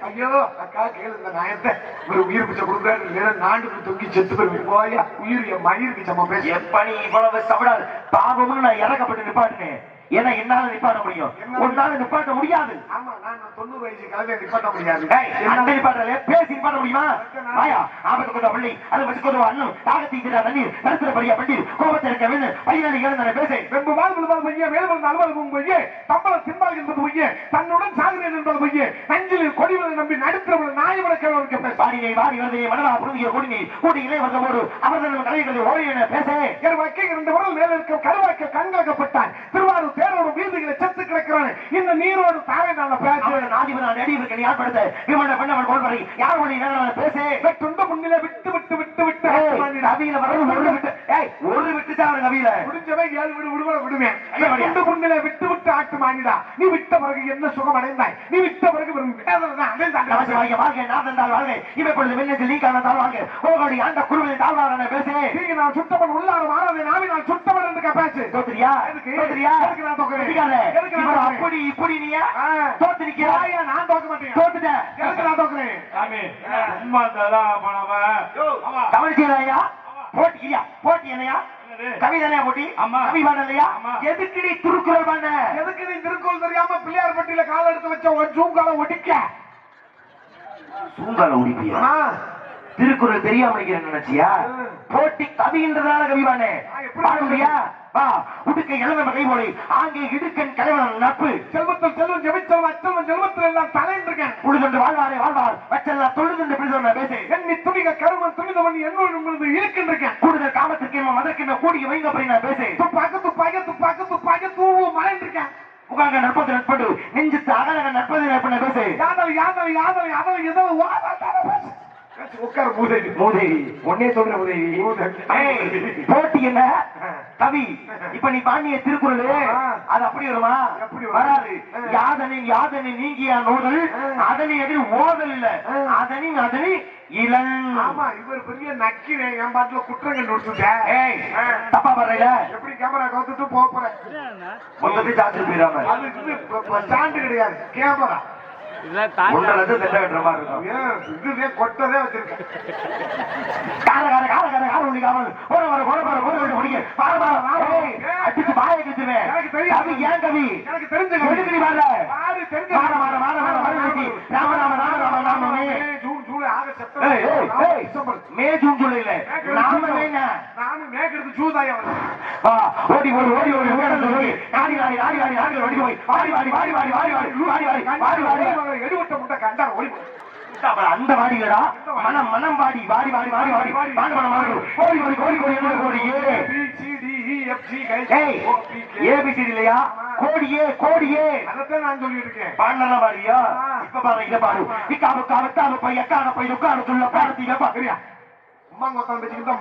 ஐயோ அக்கா கேளு, இந்த நாயத்தை ஒரு உயிர் பிச்சை கொடுக்குறாரு, நாண்டுக்கு தொங்கி செத்து போயிருவேன். உயிர் என் மயிருக்கு சம பேச. எப்ப நீ இவ்வளவு சவடால் பாவம்னு நான் இறக்கப்பட்டு நிப்பாட்டினேன். ஏன்னா என்னால நிப்பாட்ட முடியும், உன்னால நிப்பாட்ட முடியாது. ஆமா, நான் 90 வயசு கலந்து நிப்பாட்ட முடியாது. அந்த நிப்பாட்டல பேசி நிப்பாட்ட முடியுமா? ஆயா ஆபத்து கொண்ட பள்ளி அது வச்சு கொண்டு அண்ணன் தாகத்தை திரா தண்ணீர் கருத்துற படியா பண்டிர் கோபத்தை இருக்க வேணும் பையனை இழந்த பேச வெம்பு வாழ்வது பொய்யே, வேலுவது அலுவலகம் பொய்யே, தம்பள தின்பால் என்பது பொய்யே, தன்னுடன் சாகுறேன் என்பது பொய்யே, நஞ்சில் கொடிவதை நம்பி நடுத்தவர்கள் நாயவன கேள்வி பாடினை வாடி வருதை மனதா புரிஞ்சிய கூடினை கூடியிலே வந்தபோது அவர்கள் கலைகளை ஓடின பேச என் வக்கை 2 விரல் மேல இருக்க கருவாக்க கண்காக்கப்பட்டான். திருவாரூர் தேரோடு வீதிகளை செத்து கிடக்கிறான். இந்த நீரோடு தாரை நல்ல பேச நாதிபதி நடிகருக்கு யாழ்படுத்த விமன பண்ணவன் கொள்வரை யார் வழி பேச துண்ட முன்னிலே விட்டு விட்டு விட்டு விட்டு நவீன வரணும் ஒரு விட்டு தான் அவர் நவீன முடிஞ்சவை 7 விடு விடுவதை விடுவேன். துண்டு முன்னிலே விட்டு விட்டு ஆட்டு மானிடா. நீ விட்ட பிறகு என்ன சுகம் அடைந்தாய்? நீ விட்ட பிறகு நான் சுத்தவன் உள்ளார மாறாதே நாவினால் சுத்தவன் என்று பேசு. தோத்துறியா அப்படி இப்படி நீயா தோத்துறியா? நான் தோக்க மாட்டேன், தோத்துட்டேன். எதுக்கு நான் தோக்குறேன்? கவனிச்சீங்களா? போட்டியா போட்டி என்னையா? கவிதானே போட்டி? கவி பாடலையா? எதுக்கு நீ திருக்குறள் பண்ண? எதுக்கு நீ திருக்குறள் தெரியாம பிள்ளையார் பட்டியில கால எடுத்து வச்ச ஒரு ஜூங்கால ஒடிக்க? சூங்கால ஒடிப்பியா? திருக்குறள் தெரியாம நினைச்சியா? போட்டி கவின்றதால கவிவானே பாடுறியா? உடுக்க இளவ கைமொழி ஆங்கே இடுக்கன் கலைவன் நட்பு செல்வத்தில் செல்வம் ஜெபிச்சவன் அச்சவன் செல்வத்தில் எல்லாம் தலைன்றிருக்கேன். உழுதுண்டு வாழ்வாரே வாழ்வார் வச்செல்லாம் தொழுதுண்டு பிடிச்சவன பேசு எண்ணி துணிக கருவன் துணிதவன் என்னோடு இருக்கின்றிருக்கேன். கூடுதல் காமத்திற்கு மதற்கு கூடிய வைங்க அப்படி நான் பேசு. துப்பாக்க துப்பாக்க துப்பாக்க துப்பாக்க தூவு மறைந்திருக்கேன். உங்க நட்பது நட்படு நெஞ்சு அகலக நட்பது நட்பு பேசு. யாதல் யாதல் யாதல் யாதல் எதோ பேசு. உட்கார மூதேவி மூதேவி ஒன்னே சொல்ற மூதேவி. போட்டி என்ன கவி? இப்ப நீ பாண்டிய திருக்குறள் அது அப்படி வருமா? வராது. யாதனின் யாதனை நீங்கிய நோதல் அதனை எதிர் ஓதல் இல்ல அதனின் அதனை இளன். ஆமா, இவர் பெரிய நக்கினே என் பாட்டுல குற்றங்கள் நோட்டுட்டேன். தப்பா பண்றீல? எப்படி கேமரா கவுத்துட்டு போறேன் மொத்தத்தையும் சாத்து போயிடாம. அது ஸ்டாண்டு கிடையாது, கேமரா இதுவே கொட்டதே வச்சிருக்கேன். மே ஜூன் ஜூலை இல்ல நானும் மேற்கிறது ஜூதாயா ஓடி ஓடி ஓடி ஓடி ஓடி நாடி நாடி நாடி நாடி நாடி ஓடி போய் வாடி வாடி வாடி வாடி வாடி வாடி வாடி வாடி வாடி எடுவட்ட முட்டை கண்டா ஓடி அந்த வாடிகளா மனம் மனம் வாடி வாடி வாடி வாடி வாடி வாடி மனம் வாடி ஓடி ஓடி ஓடி ஓடி ஓடி ஏபிசிடி இல்லையா? கோடியே கோடியே அதான் நான் சொல்லிட்டு இருக்கேன். பாடலாம் பாடியா? இப்ப பாரு இங்க பாரு இக்காவு காவத்தாவு போய் எக்கான போய் உட்கார சொல்ல பாரதியா பாக்குறியா?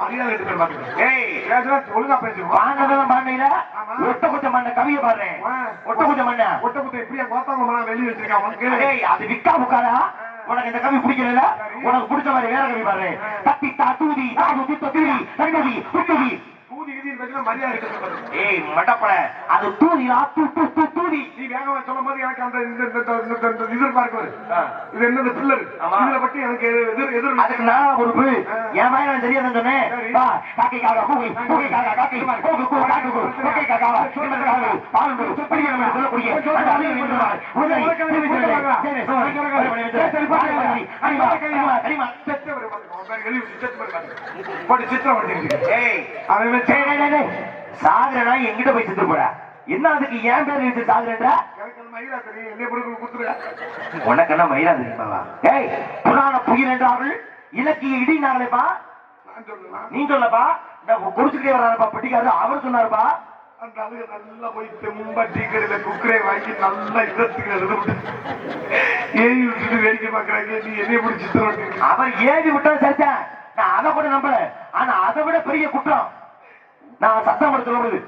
மரியாதை ஒழுங்கா பேசுவோம். ஒட்ட குத்த மண்ண கவிய பாரு. ஒட்ட குத்த மண்ண ஒட்ட குத்த இப்படியா கோத்தாங்க வெளியே வச்சிருக்காங்க. அது விக்கா முக்காரா? உனக்கு இந்த கவி பிடிக்கல? உனக்கு பிடிச்ச மாதிரி வேற கவி பாரு. தத்தி தா தூதி தாது தித்த தூதி தங்கதி புத்துதி தூதி இது மரியாதை. ஏய் மடப்பட அது தூதிடா தூதி. நீ வேகமா சொல்லும் போது எனக்கு அந்த இது பார்க்க இது என்னது பில்லர் இதுல பத்தி எனக்கு எதிர் அதுக்கு நான் பொறுப்பு. என் மகன் தெரியாதுன்னு சொன்னேன். காக்கை காக்கா கூகை கூகை காக்கா காக்கை கூகு கூ காக்கு கூ கூகை காக்கா சொல்லுங்க பாருங்க பிடிக்கணும் சொல்லக்கூடிய சாகுறனா எங்கிட்ட போய் செத்து போட என்ன? அதுக்கு ஏன் பேர் வச்சு சாகுறா? உனக்கு என்ன மயிலா தெரியுமா? ஏய் புராண புயல் என்றார்கள் இலக்கிய இடினாங்களேப்பா. நீ சொல்லப்பா குடிச்சுட்டே வர்றாருப்பா பெட்டிக்காரு அவர் சொன்னாருப்பா. அந்த அழுக நல்லா போய் தெம்பா டீ கடையில குக்கரே வாங்கி நல்லா இடத்துக்கு எழுத ஏறி விட்டுட்டு வேடிக்கை பாக்குறாங்க. நீ என்னைய பிடிச்சி அவர் ஏறி விட்டா சரிதான், நான் அதை கூட நம்பல. ஆனா அதை விட பெரிய குற்றம் நான் சத்தம் போட சொல்லுவது.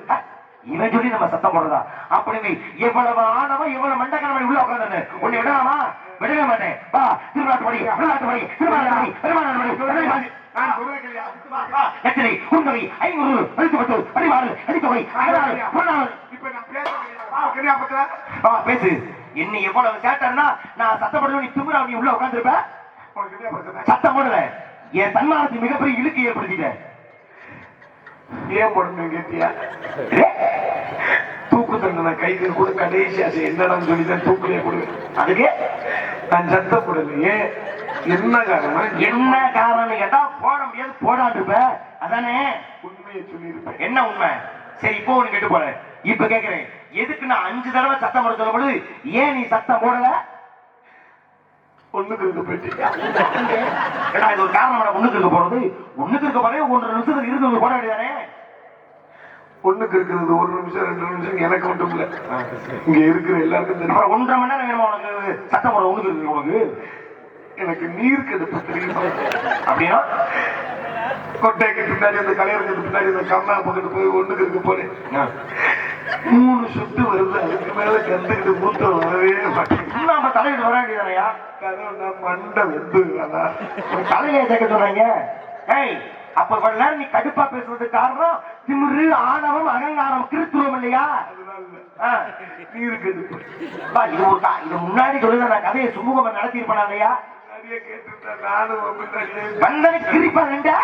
இவன் சொல்லி நம்ம சத்தம் போடுறதா? அப்படின்னு எவ்வளவு ஆனவா எவ்வளவு மண்டக்கணவன் உள்ள உட்கார்ந்து உன்னை விடலாமா? விடவே மாட்டேன். வா திருநாட்டுப்படி திருநாட்டுப்படி திருநாட்டுப்படி பெருமாள் எத்தனை உண்மை 500 அழித்துப்பட்டு அடிவாறு அடித்தொகை பேசு. என்ன எவ்வளவு சேட்டர்னா நான் சத்தப்படணும் நீ திமுறா நீ உள்ள உட்கார்ந்துருப்ப. சத்தம் போடல என் தன்மானத்துக்கு மிகப்பெரிய இழுக்கு ஏற்படுத்திட்ட. ஏன் போடணும் கேட்டியா? தூக்கு தண்டனை கைது கூட கடைசி ஆசை என்னடான்னு சொல்லி தான் தூக்கிலே கொடுவேன். அதுக்கு நான் சத்தம் போடலையே. என்ன காரணம்? என்ன காரணம் கேட்டா போட முடியாது போடான்னு இருப்ப. அதானே உண்மையை சொல்லியிருப்பேன். என்ன உண்மை? சரி இப்போ ஒண்ணு கேட்டு போல. இப்ப கேக்குறேன், எதுக்கு நான் 5 தடவை சத்தம் போட சொல்லும் பொழுது ஏன் நீ சத்தம் போடல? ஒண்ணுக்கு இருக்க போயிட்டீங்க. இது ஒரு காரணம். ஒண்ணுக்கு இருக்க போறது, ஒண்ணுக்கு இருக்க போறே 1 நிமிஷத்துக்கு இருந்து போட வேண்டியதானே? ஒண்ணுக்கு இருக்கிறது 1 நிமிஷம் 2 நிமிஷம் எனக்கு மட்டும் இல்ல, இங்க இருக்கிற எல்லாருக்கும் தெரியும். அப்புறம் 1.5 மணி நேரம் வேணுமா உனக்கு சத்தம் போட? ஒண்ணுக்கு இருக்கு உனக்கு? எனக்கு நீர் கெடுப்பு தெரியுமா? அப்படின்னா கொட்டைக்கு பின்னாடி அந்த கலையரங்கத்துக்கு பின்னாடி அந்த கம்மா பக்கத்து போய் ஒண்ணுக்கு இருக்க போறேன். 3 சுட்டு வருது, அதுக்கு மேல கந்துக்கிட்டு மூத்தம் வரவே மாட்டேன். நம்ம தலையிட்டு வர வேண்டியதானையா? மண்டை வெந்து தலையிலே சேர்க்க சொல்றாங்க. ஏய், அப்ப கொஞ்ச நேரம் நீ கடுப்பா பேசுறதுக்கு காரணம் திமிரு, ஆணவம், அகங்காரம், கிருத்துவம் இல்லையா? நீர் கெடுப்பு. இது முன்னாடி சொல்லுங்க, நான் கதையை சுமூகமா நடத்தி இருப்பேன் இல்லையா? கேட்டுட்டேன் நானும். வந்தனை கிரிப்பா ரெண்டா?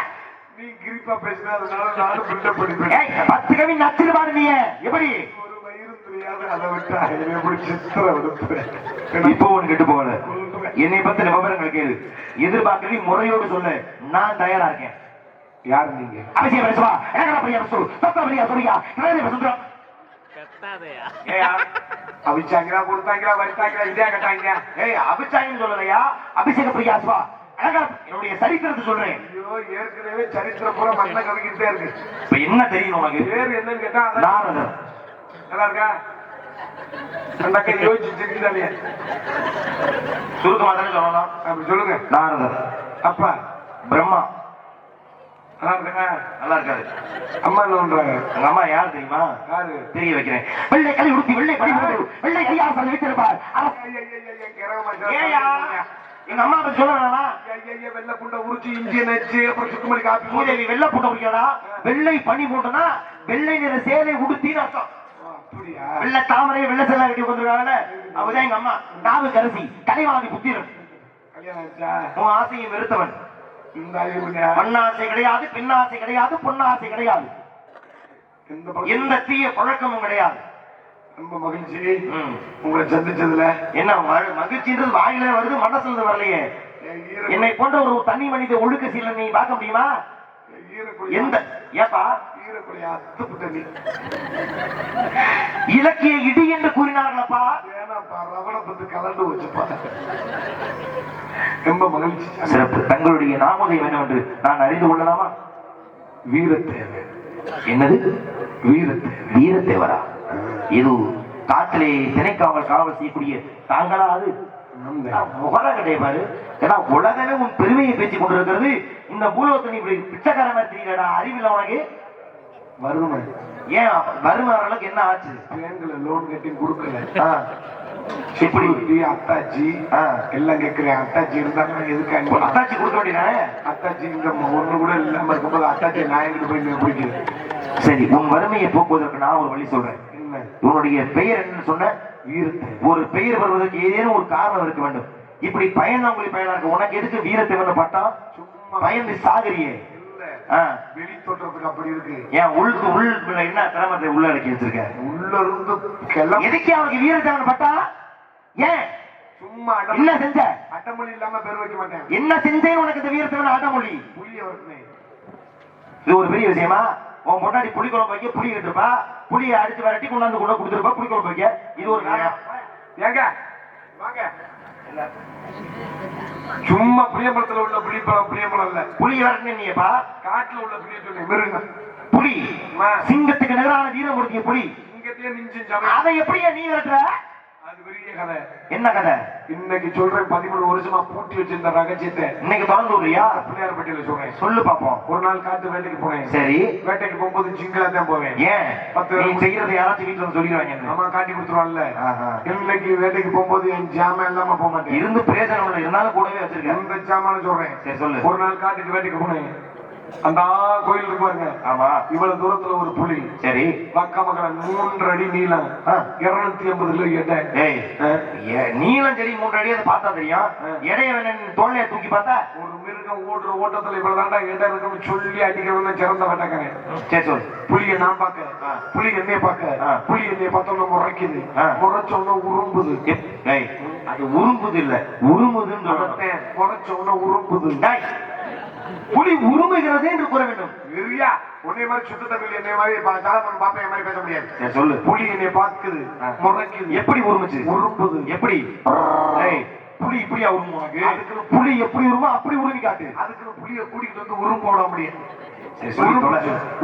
நீ கிரிப்பா பேசினா அதனால நானும் பில்டப் பண்ணிப்பேன். 10 கவி நச்சிருப்பாரு நீ. எப்படி ஒரு வயிறு தெரியாது, அதை விட்டா எப்படி சித்திர விடுப்பேன். இப்போ ஒண்ணு கெட்டு போகல. என்னை பத்தி விவரங்கள் கேளு. எதிர்பார்க்கறி முறையோடு சொல்லு, நான் தயாரா இருக்கேன். யார் நீங்க? அவசியம் பேசுவா. என்ன பிரியா சொல்லு, சத்தம் சொல்லியா, சொல்றோம். அபிச்சாங்களா, கொடுத்தாங்களா, வரித்தாங்களா, இதே கட்டாங்க. ஏய், அபிச்சாங்கன்னு சொல்லலையா, அபிஷேக பிரியாசுவா. என்னுடைய சரித்திரத்தை சொல்றேன். ஐயோ, ஏற்கனவே சரித்திரம் பூரா மண்ணை கவிக்கிட்டே இருக்கு. இப்ப என்ன தெரியும் உனக்கு? பேர் என்னன்னு கேட்டா நாரதர். நல்லா இருக்கா? அந்த கை யோசிச்சு தெரியுதானே? சுருக்கமா தானே சொல்லலாம். அப்படி சொல்லுங்க. நாரதர் அப்பா பிரம்மா. நல்லா இருக்கா? நல்லா இருக்காது. அம்மா என்ன பண்றாங்க? எங்க அம்மா யார் தெரியுமா? யாரு? தெரிய வைக்கிறேன். வெள்ளை களி உடுத்தி வெள்ளை படி வெள்ளை கையாசல் வைத்திருப்பார். எங்க அம்மா பத்தி சொல்லலாமா? வெள்ளை புண்டை உரிச்சு இஞ்சி நச்சு அப்புறம் சுத்தமல்லி காப்பி பூஜை வெள்ளை புண்டை உரிக்காதா? வெள்ளை பனி போட்டனா வெள்ளை நிற சேலை உடுத்தின்னு அர்த்தம். அப்படியா? வெள்ளை தாமரை வெள்ளை சேலை கட்டி வந்துருக்காங்கல்ல, அவதான் எங்க அம்மா. நாவு கரசி கலைவாதி புத்திரன். உன் ஆசையை வெறுத்தவன். மண்ணாசை கிடையாது, பெண்ணாசை கிடையாது, பொன்னாசை கிடையாது, எந்த தீய பழக்கமும் கிடையாது. ரொம்ப மகிழ்ச்சி உங்களை சந்திச்சதுல. என்ன மகிழ்ச்சின்றது வாயில வருது, மனசுல வரலையே. என்னை போன்ற ஒரு தனி மனித ஒழுக்க சீலன் நீ பார்க்க முடியுமா? எந்த ஏப்பா இலக்கிய இடி என்று கூறினார்களப்பா. ரவணப்பத்து கலந்து வச்சுப்பா. ரொம்ப மகிழ்ச்சி. சிறப்பு. தங்களுடைய நாமதம் என்னவென்று நான் அறிந்து கொள்ளலாமா? வீரத்தேவை. என்னது? வீரத்தேவை. வீரத்தேவரா? இது காட்டிலே திணைக்காவல் காவல் செய்யக்கூடிய தாங்களா? அது முகர கிடையாது. ஏன்னா உலகமே உன் பெருமையை பேசிக் கொண்டிருக்கிறது. இந்த பூலோகத்தை இப்படி பிச்சைக்காரமா தெரியலடா. அறிவில்லை உனக்கு? வறுமை. ஏன் வறுமை அளவுக்கு என்ன ஆச்சு? பேங்க்ல லோன் கட்டி கொடுக்கல. எப்படி அத்தாச்சி எல்லாம் கேட்கிறேன். அத்தாச்சி இருந்தா எதுக்கு? அத்தாச்சி கொடுக்க வேண்டியதானே? அத்தாச்சி இங்க ஒண்ணு கூட இல்லாம இருக்கும்போது அத்தாச்சி நான் எங்கிட்டு போய் பிடிக்கிறேன். சரி, உன் வறுமையை போக்குவதற்கு நான் ஒரு வழி சொல்றேன். உன்னுடைய பெயர் என்னன்னு சொன்ன? வீரத்தை. ஒரு பெயர் வருவதற்கு ஏதேனும் ஒரு காரணம் இருக்க வேண்டும். இப்படி பயனாங்குழி பயனா இருக்கு. உனக்கு எதுக்கு வீரத்தை பட்டா? சும்மா பயந்து சாகரியே. வெளி தோற்றத்துக்கு அப்படி இருக்கு. ஏன் உள்ள என்ன திறமத்தை உள்ள அடக்கி வச்சிருக்க? உள்ள இருந்து எதுக்கு அவனுக்கு வீரத்தை பட்டா? ஏன் சும்மா என்ன செஞ்ச? அட்டமொழி இல்லாம பேர் வைக்க மாட்டேன். என்ன செஞ்சேன் உனக்கு இந்த வீரத்தை? அட்டமொழி. புளிய வளர்க்கணும். இது ஒரு பெரிய விஷயமா? உன் முன்னாடி புளி குழம்பு வைக்க புளி எடுத்துருப்பா, புளியை அடிச்சு விரட்டி கொண்டாந்து கூட கொடுத்துருப்பா புளி குழம்பு வைக்க. இது ஒரு ஏங்க வாங்க. சும்மா புளியமரத்துல உள்ள புளிப்பழம் புளியமரம் இல்ல. புளி வரணும் நீப்பா. காட்டுல உள்ள புளிய சொன்னேன். மிருகம் புலி. சிங்கத்துக்கு நிகரான வீரமூர்த்திய புலி. சிங்கத்தையே மிஞ்சி அதை எப்படியா நீ விரட்டுற? அது பெரிய கதை. என்ன கதை? இன்னைக்கு சொல்றேன். 13 வருஷமா பூட்டி வச்சிருந்த ரகசியத்தை இன்னைக்கு திறந்து விடுறியா? பிள்ளையார்பட்டியில சொல்றேன். சொல்லு பாப்போம். ஒரு நாள் காட்டு வேட்டைக்கு போனேன். சரி. வேட்டைக்கு போகும்போது சிங்களா தான் போவேன். ஏன்? 10 செய்யறது யாராச்சும் வீட்டுல சொல்லிடுவாங்க. ஆமா, காட்டி கொடுத்துருவான்ல. இன்னைக்கு வேட்டைக்கு போகும்போது என் ஜாமான் இல்லாம போக மாட்டேன். இருந்து பிரயோஜனம் இருந்தாலும் கூடவே வச்சிருக்கேன். இந்த ஜாமான சொல்றேன். சரி சொல்லு. ஒரு நாள் காட்டுக்கு வேட்டைக்கு போனேன். அந்த கோயில் இருக்கு பாருங்க. ஆமா. இவ்வளவு தூரத்துல ஒரு புலி. சரி. பக்க மகன் 3 அடி நீளம், 280 கிலோ எடை. நீளம் சரி 3 அடி, அதை பார்த்தா தெரியும். எடைய தோல்லைய தூக்கி பார்த்தா ஒரு மிருகம் ஓடுற ஓட்டத்துல இவ்வளவுதான்டா எடை இருக்குன்னு சொல்லி அடிக்கிறவன சிறந்த வேட்டக்காரன். சரி சொல்லு. புலியை நான் பார்க்க, புலி என்னைய பார்க்க, புலி என்னைய பார்த்தோம்னா முறைக்குது, முறைச்சோன்னா உரும்புது. அது உரும்புது இல்ல, உருமுதுன்னு சொல்றேன். முறைச்சோன்னா உரும்புது. புலி உருமுகிறது என்று கூற வேண்டும். இல்லையா? உன்னை மாதிரி சுத்த தமிழ் என்னை மாதிரி சாலமன் பாப்பா என் மாதிரி பேச முடியாது. சொல்லு. புலி என்னை பார்க்குது, முறைக்குது. எப்படி உருமுச்சு? உரும்புது. எப்படி? புலி இப்படியா உருமும் உனக்கு? அதுக்கு புலி எப்படி உருமோ அப்படி உருவி காட்டு. அதுக்கு புலியை கூட்டிட்டு வந்து உரும்பு போட முடியாது.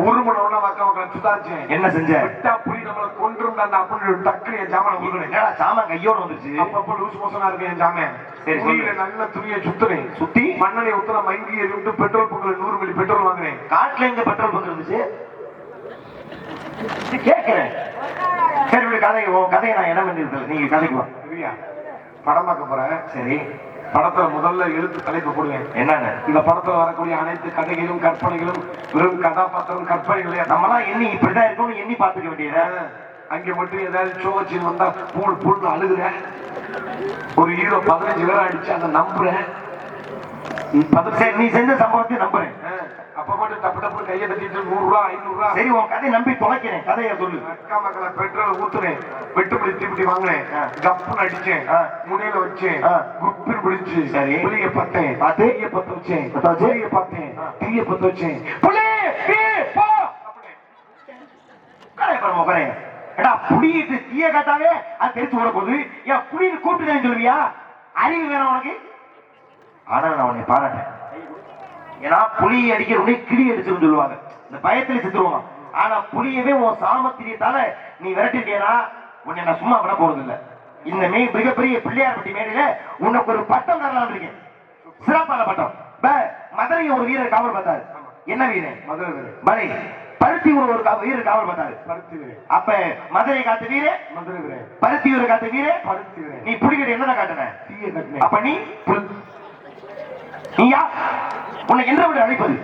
உருமுனோட மக்கள் சுதாரிச்சேன். என்ன செஞ்ச? விட்டா புலி நம்மளை கொன்றும் அப்படின்னு டக்குனு என் ஜாமான என்னடா சாமான் கையோட வந்துருச்சு. அப்பப்போ லூஸ் மோசனா இருக்கு என் ஜாமான். சரி, புலியில நல்ல துணியை சுத்துறேன், சுத்தி மண்ணனை ஊத்துற மங்கி எறிவிட்டு பெட்ரோல் பங்கு 100 மில்லி பெட்ரோல் வாங்குறேன். காட்டுல எங்க பெட்ரோல் பங்கு இருந்துச்சு கேட்கிறேன். சரி விடு, கதையை நான் இடம் பண்ணிருக்கல, நீங்க கதைக்கு வா. சரியா? படம் பார்க்க போறேன். சரி. படத்துல முதல்ல எழுத்து தலைப்பு போடுவேன். என்னன்னு? இந்த படத்துல வரக்கூடிய அனைத்து கதைகளும் கற்பனைகளும் வெறும் கதாபாத்திரம் கற்பனைகளே. நம்மளாம் எண்ணி இப்படிதான் இருக்கணும்னு எண்ணி பார்த்துக்க வேண்டியது. அங்க மட்டும் ஏதாவது சோகச்சின் வந்தா பூல் அழுகுற, ஒரு ஹீரோ 15 பேரை அடிச்சு அதை நம்புறேன். நீ செஞ்ச சம்பவத்தை நம்புறேன். அப்ப மட்டும் டப்பு டப்பு கையை தட்டிட்டு 100 ரூபா 500 ரூபா. சரி, உன் கதை நம்பி தொலைக்கிறேன். கதையை சொல்லு. அக்கா மக்களை பெட்ரோல் ஊத்துனேன், வெட்டுப்படி தீப்பிடி வாங்கினேன், கப்புன்னு அடிச்சேன், முனையில வச்சேன், குப்பின்னு பிடிச்சு. சரி. புளிய பார்த்தேன், தீய பத்த வச்சேன், புளிய பார்த்தேன், தீய பத்த வச்சேன். புடிட்டு தீய காட்டாவே அது தெரிச்சு விட போகுது. ஏன் புடிட்டு கூப்பிட்டு சொல்லுவியா? அறிவு வேணும் உனக்கு. ஆனா நான் உன்னை பாராட்டேன். ஏன்னா புலியை அடிக்கிறவனே கிளி அடிச்சுன்னு சொல்லுவாங்க, இந்த பயத்துல செத்துருவாங்க. ஆனா புலியவே உன் சாமத்திரியத்தால நீ விரட்டிட்டேனா உன்னை நான் சும்மா விட போறது இல்லை. இந்த மிகப்பெரிய பிள்ளையார்பட்டி மேடையில உனக்கு ஒரு பட்டம் தரலாம் இருக்கேன், சிறப்பான பட்டம். மதுரையை ஒரு வீரர் காவல் பார்த்தாரு. என்ன வீரர்? மதுரை வீரர். மலை பருத்தி ஒரு வீரர் காவல் பார்த்தாரு. பருத்தி வீரர். அப்ப மதுரை காத்து வீரே மதுரை வீரர், பருத்தி வீரர் காத்து வீரே பருத்தி வீரர். நீ புலிகிட்ட என்ன காட்டுன? தீய காட்டுன. அப்ப நீயா உன்னை என்ன விட அழைப்பது?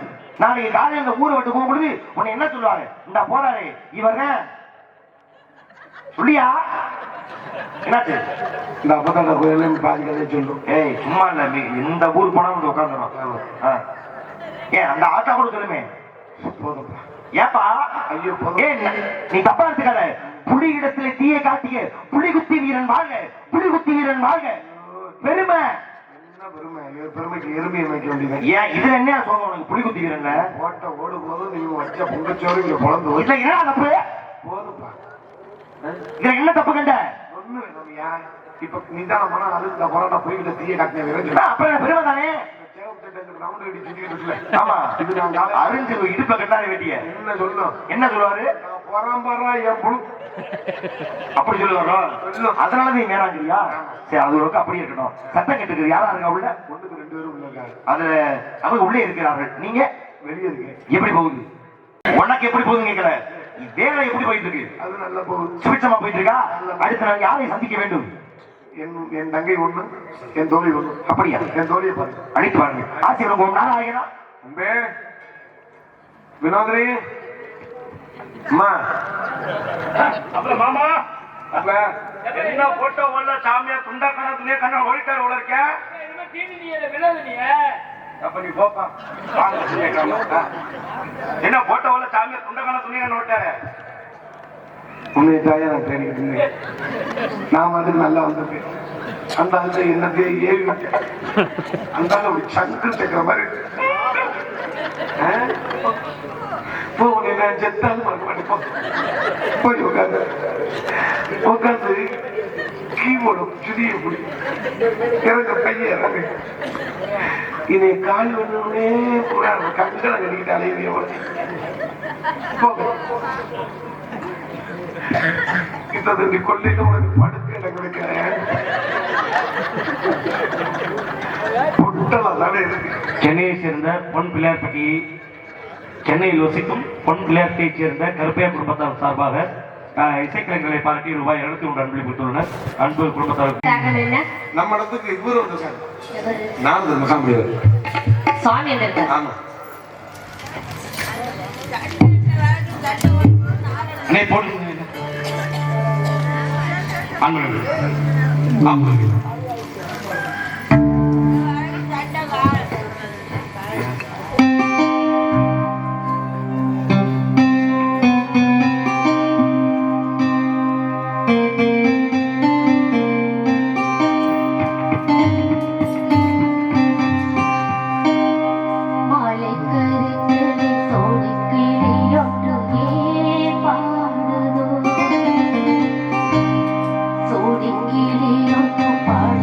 நாளைக்கு காலையில் இந்த ஊரை விட்டு போகும்பொழுது உன்னை என்ன சொல்லுவாங்க? இந்த போறாரு இவர் சொல்லியா? என்னாச்சு? இந்த அப்பதான கோயிலும் பாதிக்கதை சொல்லும். ஏய் சும்மா இல்ல, இந்த ஊர் போனா உட்காந்துரும். ஏன் அந்த ஆட்டா கூட சொல்லுமே. போதும்பா. ஏப்பா? ஐயோ நீ தப்பா எடுத்துக்காத. புலி இடத்துல தீய காட்டிய புலிகுத்தி வீரன் வாழ்க, புலிகுத்தி வீரன் வாழ்க. பெருமை பெருமைக்கு எருமையை வைக்க வேண்டியது. ஏன் இதுல என்ன சொல்ல உனக்கு? புலிகுத்தி வீரன் ஓட்ட ஓடும் போது நீங்க வச்ச பொங்கச்சோறு இங்க குழந்தை இல்ல. என்ன தப்பு? போதும்பா. இதுல என்ன தப்பு கண்ட? ஒண்ணு வேணும்யா. இப்ப நிதானம் பண்ணா அது இந்த போராட்டம் போய்கிட்ட தீய காட்டின வீரன். அப்ப பெருமை தானே. அரிஞ்சு இடுப்ப கட்டாரி வெட்டிய என்ன சொல்லணும்? என்ன சொல்லுவாரு? அப்படி சொல்லுவாரோ? அதனால நீ வேணாங்கிறியா? சரி, அது ஒரு அப்படி இருக்கட்டும். சத்தம் கேட்டுக்கு யாரா இருக்கா உள்ள? 1க்கு 2 பேரும் உள்ள. அதுல அவங்க உள்ளே இருக்கிறார்கள், நீங்க வெளியே இருக்கு. எப்படி போகுது? உனக்கு எப்படி போகுதுன்னு கேட்கல, வேலை எப்படி போயிட்டு இருக்கு? அது நல்லா போகுது, சுபிட்சமா போயிட்டு இருக்கா? அடுத்த நாள் யாரை சந்திக்க வேண்டும்? என் தங்கை ஒண்ணு, என் தோழி ஒண்ணு. அப்படியா? என் தோழியை பாருங்க, அழைத்து பாருங்க. ஆசீர்வாதம் நாராயணா. வினோதரி அம்மா. மாமா என்ன போட்டோ ஒல்ல சாமியா துண்டா கணக்கு கண்ண ஓடிட்டாரு உள்ள இருக்க. அப்ப நீ போப்பா. என்ன போட்டோ ஒல்ல சாமியா துண்டா கணக்கு துணியா ஓட்டாரு. உன்னை தாயா நான் தேடிக்கிட்டு இருந்தேன். நான் வந்து நல்லா வந்திருக்கேன். அந்த அந்த என்னத்தையே ஏவி அந்த ஒரு சங்கு சேர்க்கிற மாதிரி நான் செத்தாலும் மறக்க மாட்டேன். போய் உட்காந்து உட்காந்து கீபோர்டு சுதிய முடி இறங்க பையன் இறங்க இதை கால் வேணும்னே கண்களை கட்டிக்கிட்டு அலையுது. எவ்வளவு இந்த கொள்ளையில உனக்கு படுத்து எனக்கு வைக்கிறேன். பொட்டலாம் தானே இருக்கு. சென்னையை சேர்ந்த பொன் பிள்ளையார்பட்டி, சென்னையில் வசிக்கும் பொன் பிள்ளையார்பட்டியைச் சேர்ந்த கருப்பையா குடும்பத்தார் சார்பாக இசைக்கலைஞர்களை பாராட்டி ரூபாய் 201 அன்பளி கொடுத்துள்ளனர். அன்பு குடும்பத்தாருக்கு நம்ம இடத்துக்கு இவரு வந்திருக்காரு. நான் முகாம் சுவாமி. ஆமா அண்ணே போட்டு அன்பு பாடு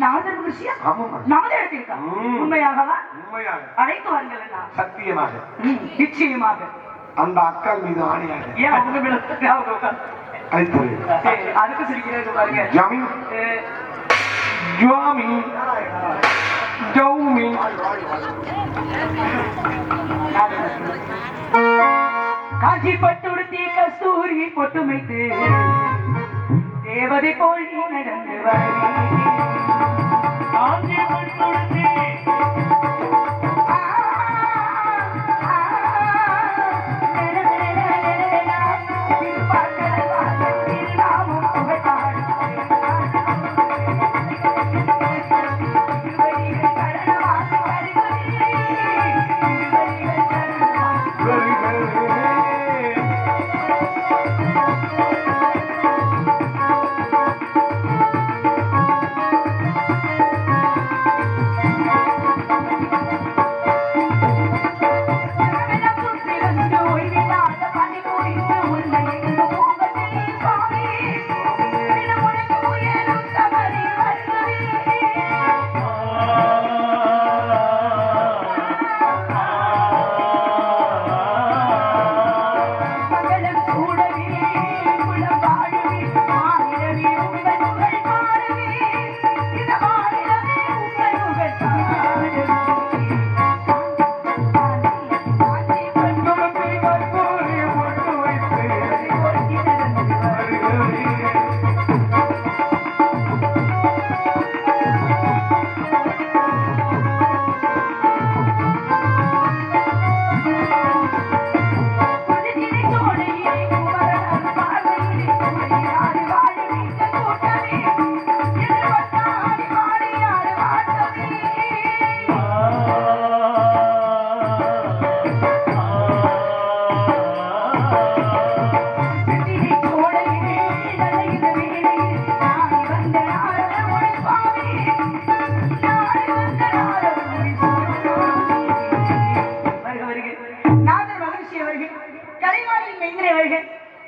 நாரதர் மகிழ்ச்சியா ஆமாம்மா. நமது இடத்திற்கா ம். உண்மையாகவா உண்மையாக அழைத்து வாருங்கள் அண்ணா. சத்தியமாக நிச்சயமாக அந்த அக்கால் மீது ஆணையாக ஏன் அவங்க மேல ஞாபகம் உட்கார்ந்து? அழைத்து சரி, அதுக்கு சிரிக்கிறது பாருங்க ஜமீன் ஜுவாமி ஜவுமி காஞ்சி பட்டுடுத்தி கஸ்தூரி பொட்டுமைத்து தேவதை போல் நீ நடந்து வருவீ. காஞ்சி பட்டுடுத்தி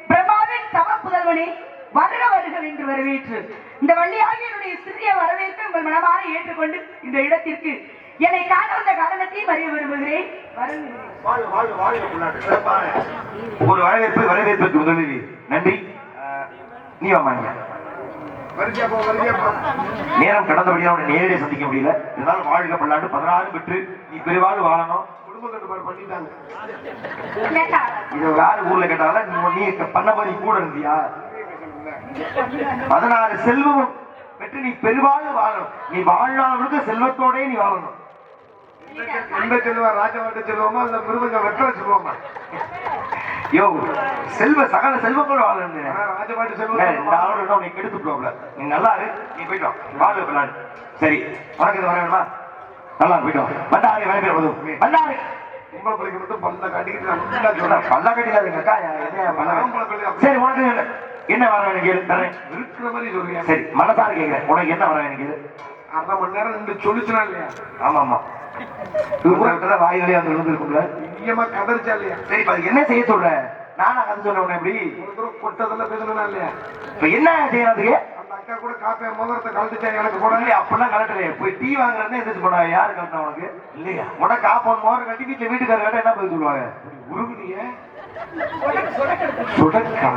பிரம்மாவின் தவ புதல்வனே வருக வருக என்று வரவேற்று இந்த வள்ளியாகிய என்னுடைய சிறிய வரவேற்பை உங்கள் மனமாற ஏற்றுக்கொண்டு இந்த இடத்திற்கு என்னை காண வந்த காரணத்தையும் அறிய விரும்புகிறேன். ஒரு வரவேற்புக்கு முதலில் நன்றி. நீ வாங்க. நேரம் கடந்தபடியா உன்னை நேரடியாக சந்திக்க முடியல. இதனால் வாழ்க பல்லாண்டு 16 பெற்று நீ பெருவாழ்வு வாழணும். பண்ணிட்டாங்க. இது யாரு ஊர்ல கேட்டாலும் நீ பண்ண மாதிரி கூட இருந்தியா? 16 செல்வம் பெற்று நீ பெருவாழ்வு வாழணும். நீ வாழ்நாளுக்கு செல்வத்தோட நீ வாழணும். எந்த செல்வா ராஜாவாட்ட செல்வமா இல்ல மிருதங்க வெற்ற செல்வமா? யோ செல்வ சகல செல்வங்களோட வாழணும். ராஜபாட்டு செல்வம் உனக்கு எடுத்துட்டோம்ல. நீ நல்லா இரு. நீ போயிட்டோம் வாழ்வு பல்லாண்டு. சரி உனக்கு இது வர வேணுமா? நல்லா போயிட்டோம். பண்டாரி வரவேற்பு போதும். பண்டாரி உங்களை பிள்ளைக்கு மட்டும் பல்ல காட்டிக்கிட்டு பல்லா கட்டிக்காதுங்கக்கா. சரி உனக்கு என்ன வர வேணும் தரேன். இருக்கிற மாதிரி சொல்றீங்க. சரி மனசார கேட்கிறேன். உனக்கு என்ன வர வேணும்? 1/2 மணி நேரம் நின்று சொல்லிச்சுனா இல்லையா? ஆமா ஆமா. இது வாய் வழியா வந்து விழுந்துருக்கும்ல. ஈயமா கதறிச்சா இல்லையா? சரி இப்ப என்ன செய்ய சொல்ற? நானா கதை சொல்ல உடனே எப்படி கொட்டதெல்லாம் பேசணும்னா இல்லையா? இப்ப என்ன செய்யறதுக்கு? அந்த அக்கா கூட காப்பை முதலத்தை கலந்துச்சா எனக்கு கூட இல்லையா? அப்படிலாம் கலட்டலையே. போய் டீ வாங்குறது எந்திரிச்சு போனா யாரு கலட்டா உனக்கு? இல்லையா உனக்கு காப்போம் மோர கட்டி வீட்டுக்காரர் கேட்டா என்ன பதில் சொல்லுவாங்க? உருகுனிய சுடக்கா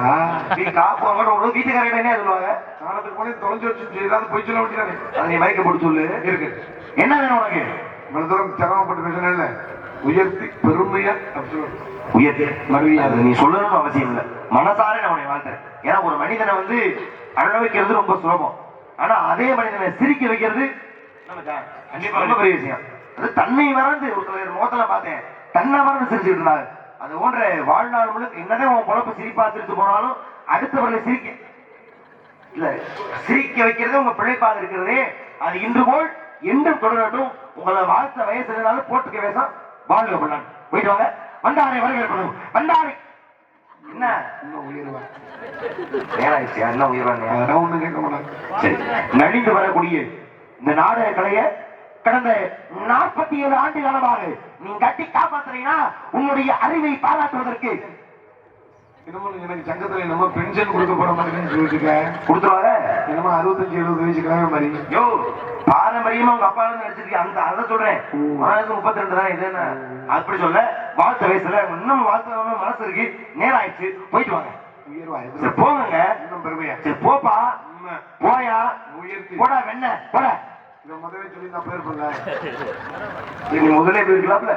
நீ காப்போம் வீட்டுக்காரர் என்ன சொல்லுவாங்க? காலத்துக்கு போனே தொலைஞ்சு வச்சு ஏதாவது போய் சொல்ல வேண்டியதானே? அதை நீ மைக்க போட்டு சொல்லு. இருக்கு. என்ன வேணும் உனக்கு? இவ்வளவு தூரம் சிரமப்பட்டு பேசல உயர்த்தி பெருமையா உயர்த்தி மறுபடியும் நீ சொல்லணும்னு அவசியம் இல்லை. மனசார நான் உன்னை வாழ்த்துறேன். ஏன்னா ஒரு மனிதனை வந்து அழ வைக்கிறது ரொம்ப சுலபம். ஆனா அதே மனிதனை சிரிக்க வைக்கிறது ரொம்ப பெரிய விஷயம். அது தன்னை மறந்து ஒரு முகத்துல பார்த்தேன். தன்னை மறந்து சிரிச்சுட்டு இருந்தாங்க. அது போன்ற வாழ்நாள் முழுக்க என்னதான் உன் பொழப்பு சிரிப்பா சிரித்து போனாலும் அடுத்தவர்களை சிரிக்க இல்ல சிரிக்க வைக்கிறது உங்க பிழைப்பாக இருக்கிறதே. அது இன்று போல் என்றும் தொடரட்டும். உங்களை வாழ்த்த வயசு இருந்தாலும் போட்டுக்க வேஷம் வாழ்க பண்ணாங்க. போயிட்டு வாங்க. வண்டாரை வரவேற்படும். வண்டாரை என்ன இன்னும் உயர்வா நேராயிடுச்சு. என்ன உயர்வாங்க ஒண்ணு கேட்க மாட்டாங்க. சரி நலிந்து வரக்கூடிய இந்த நாடக கலையை கடந்த 47 ஆண்டு காலமாக நீ கட்டி காப்பாத்துறீங்கன்னா உன்னுடைய அறிவை பாராட்டுவதற்கு இன்னமும் எனக்கு சங்கத்துல நம்ம பென்ஷன் கொடுக்க போற மாதிரி சொல்லிட்டு கொடுத்துருவாங்க. என்னமோ 65-70 வயசு கிழமை மாதிரி. யோ பாரம்பரியமா உங்க அப்பா நடிச்சிருக்கீங்க அந்த அதை சொல்றேன். வயசு 32 தான். இது என்ன அப்படி சொல்ல வாழ்த்த வயசுல இன்னும் வாழ்த்த மனசு இருக்கு. நேரம் ஆயிடுச்சு, போயிட்டு வாங்க. சரி போங்க. இன்னும் பெருமையா சரி போப்பா, போயா, உயர்த்தி போடா வெண்ண போட. இதை முதவே சொல்லி நான் போயிருப்பேன்ல. நீ முதலே போயிருக்கலாம்ல.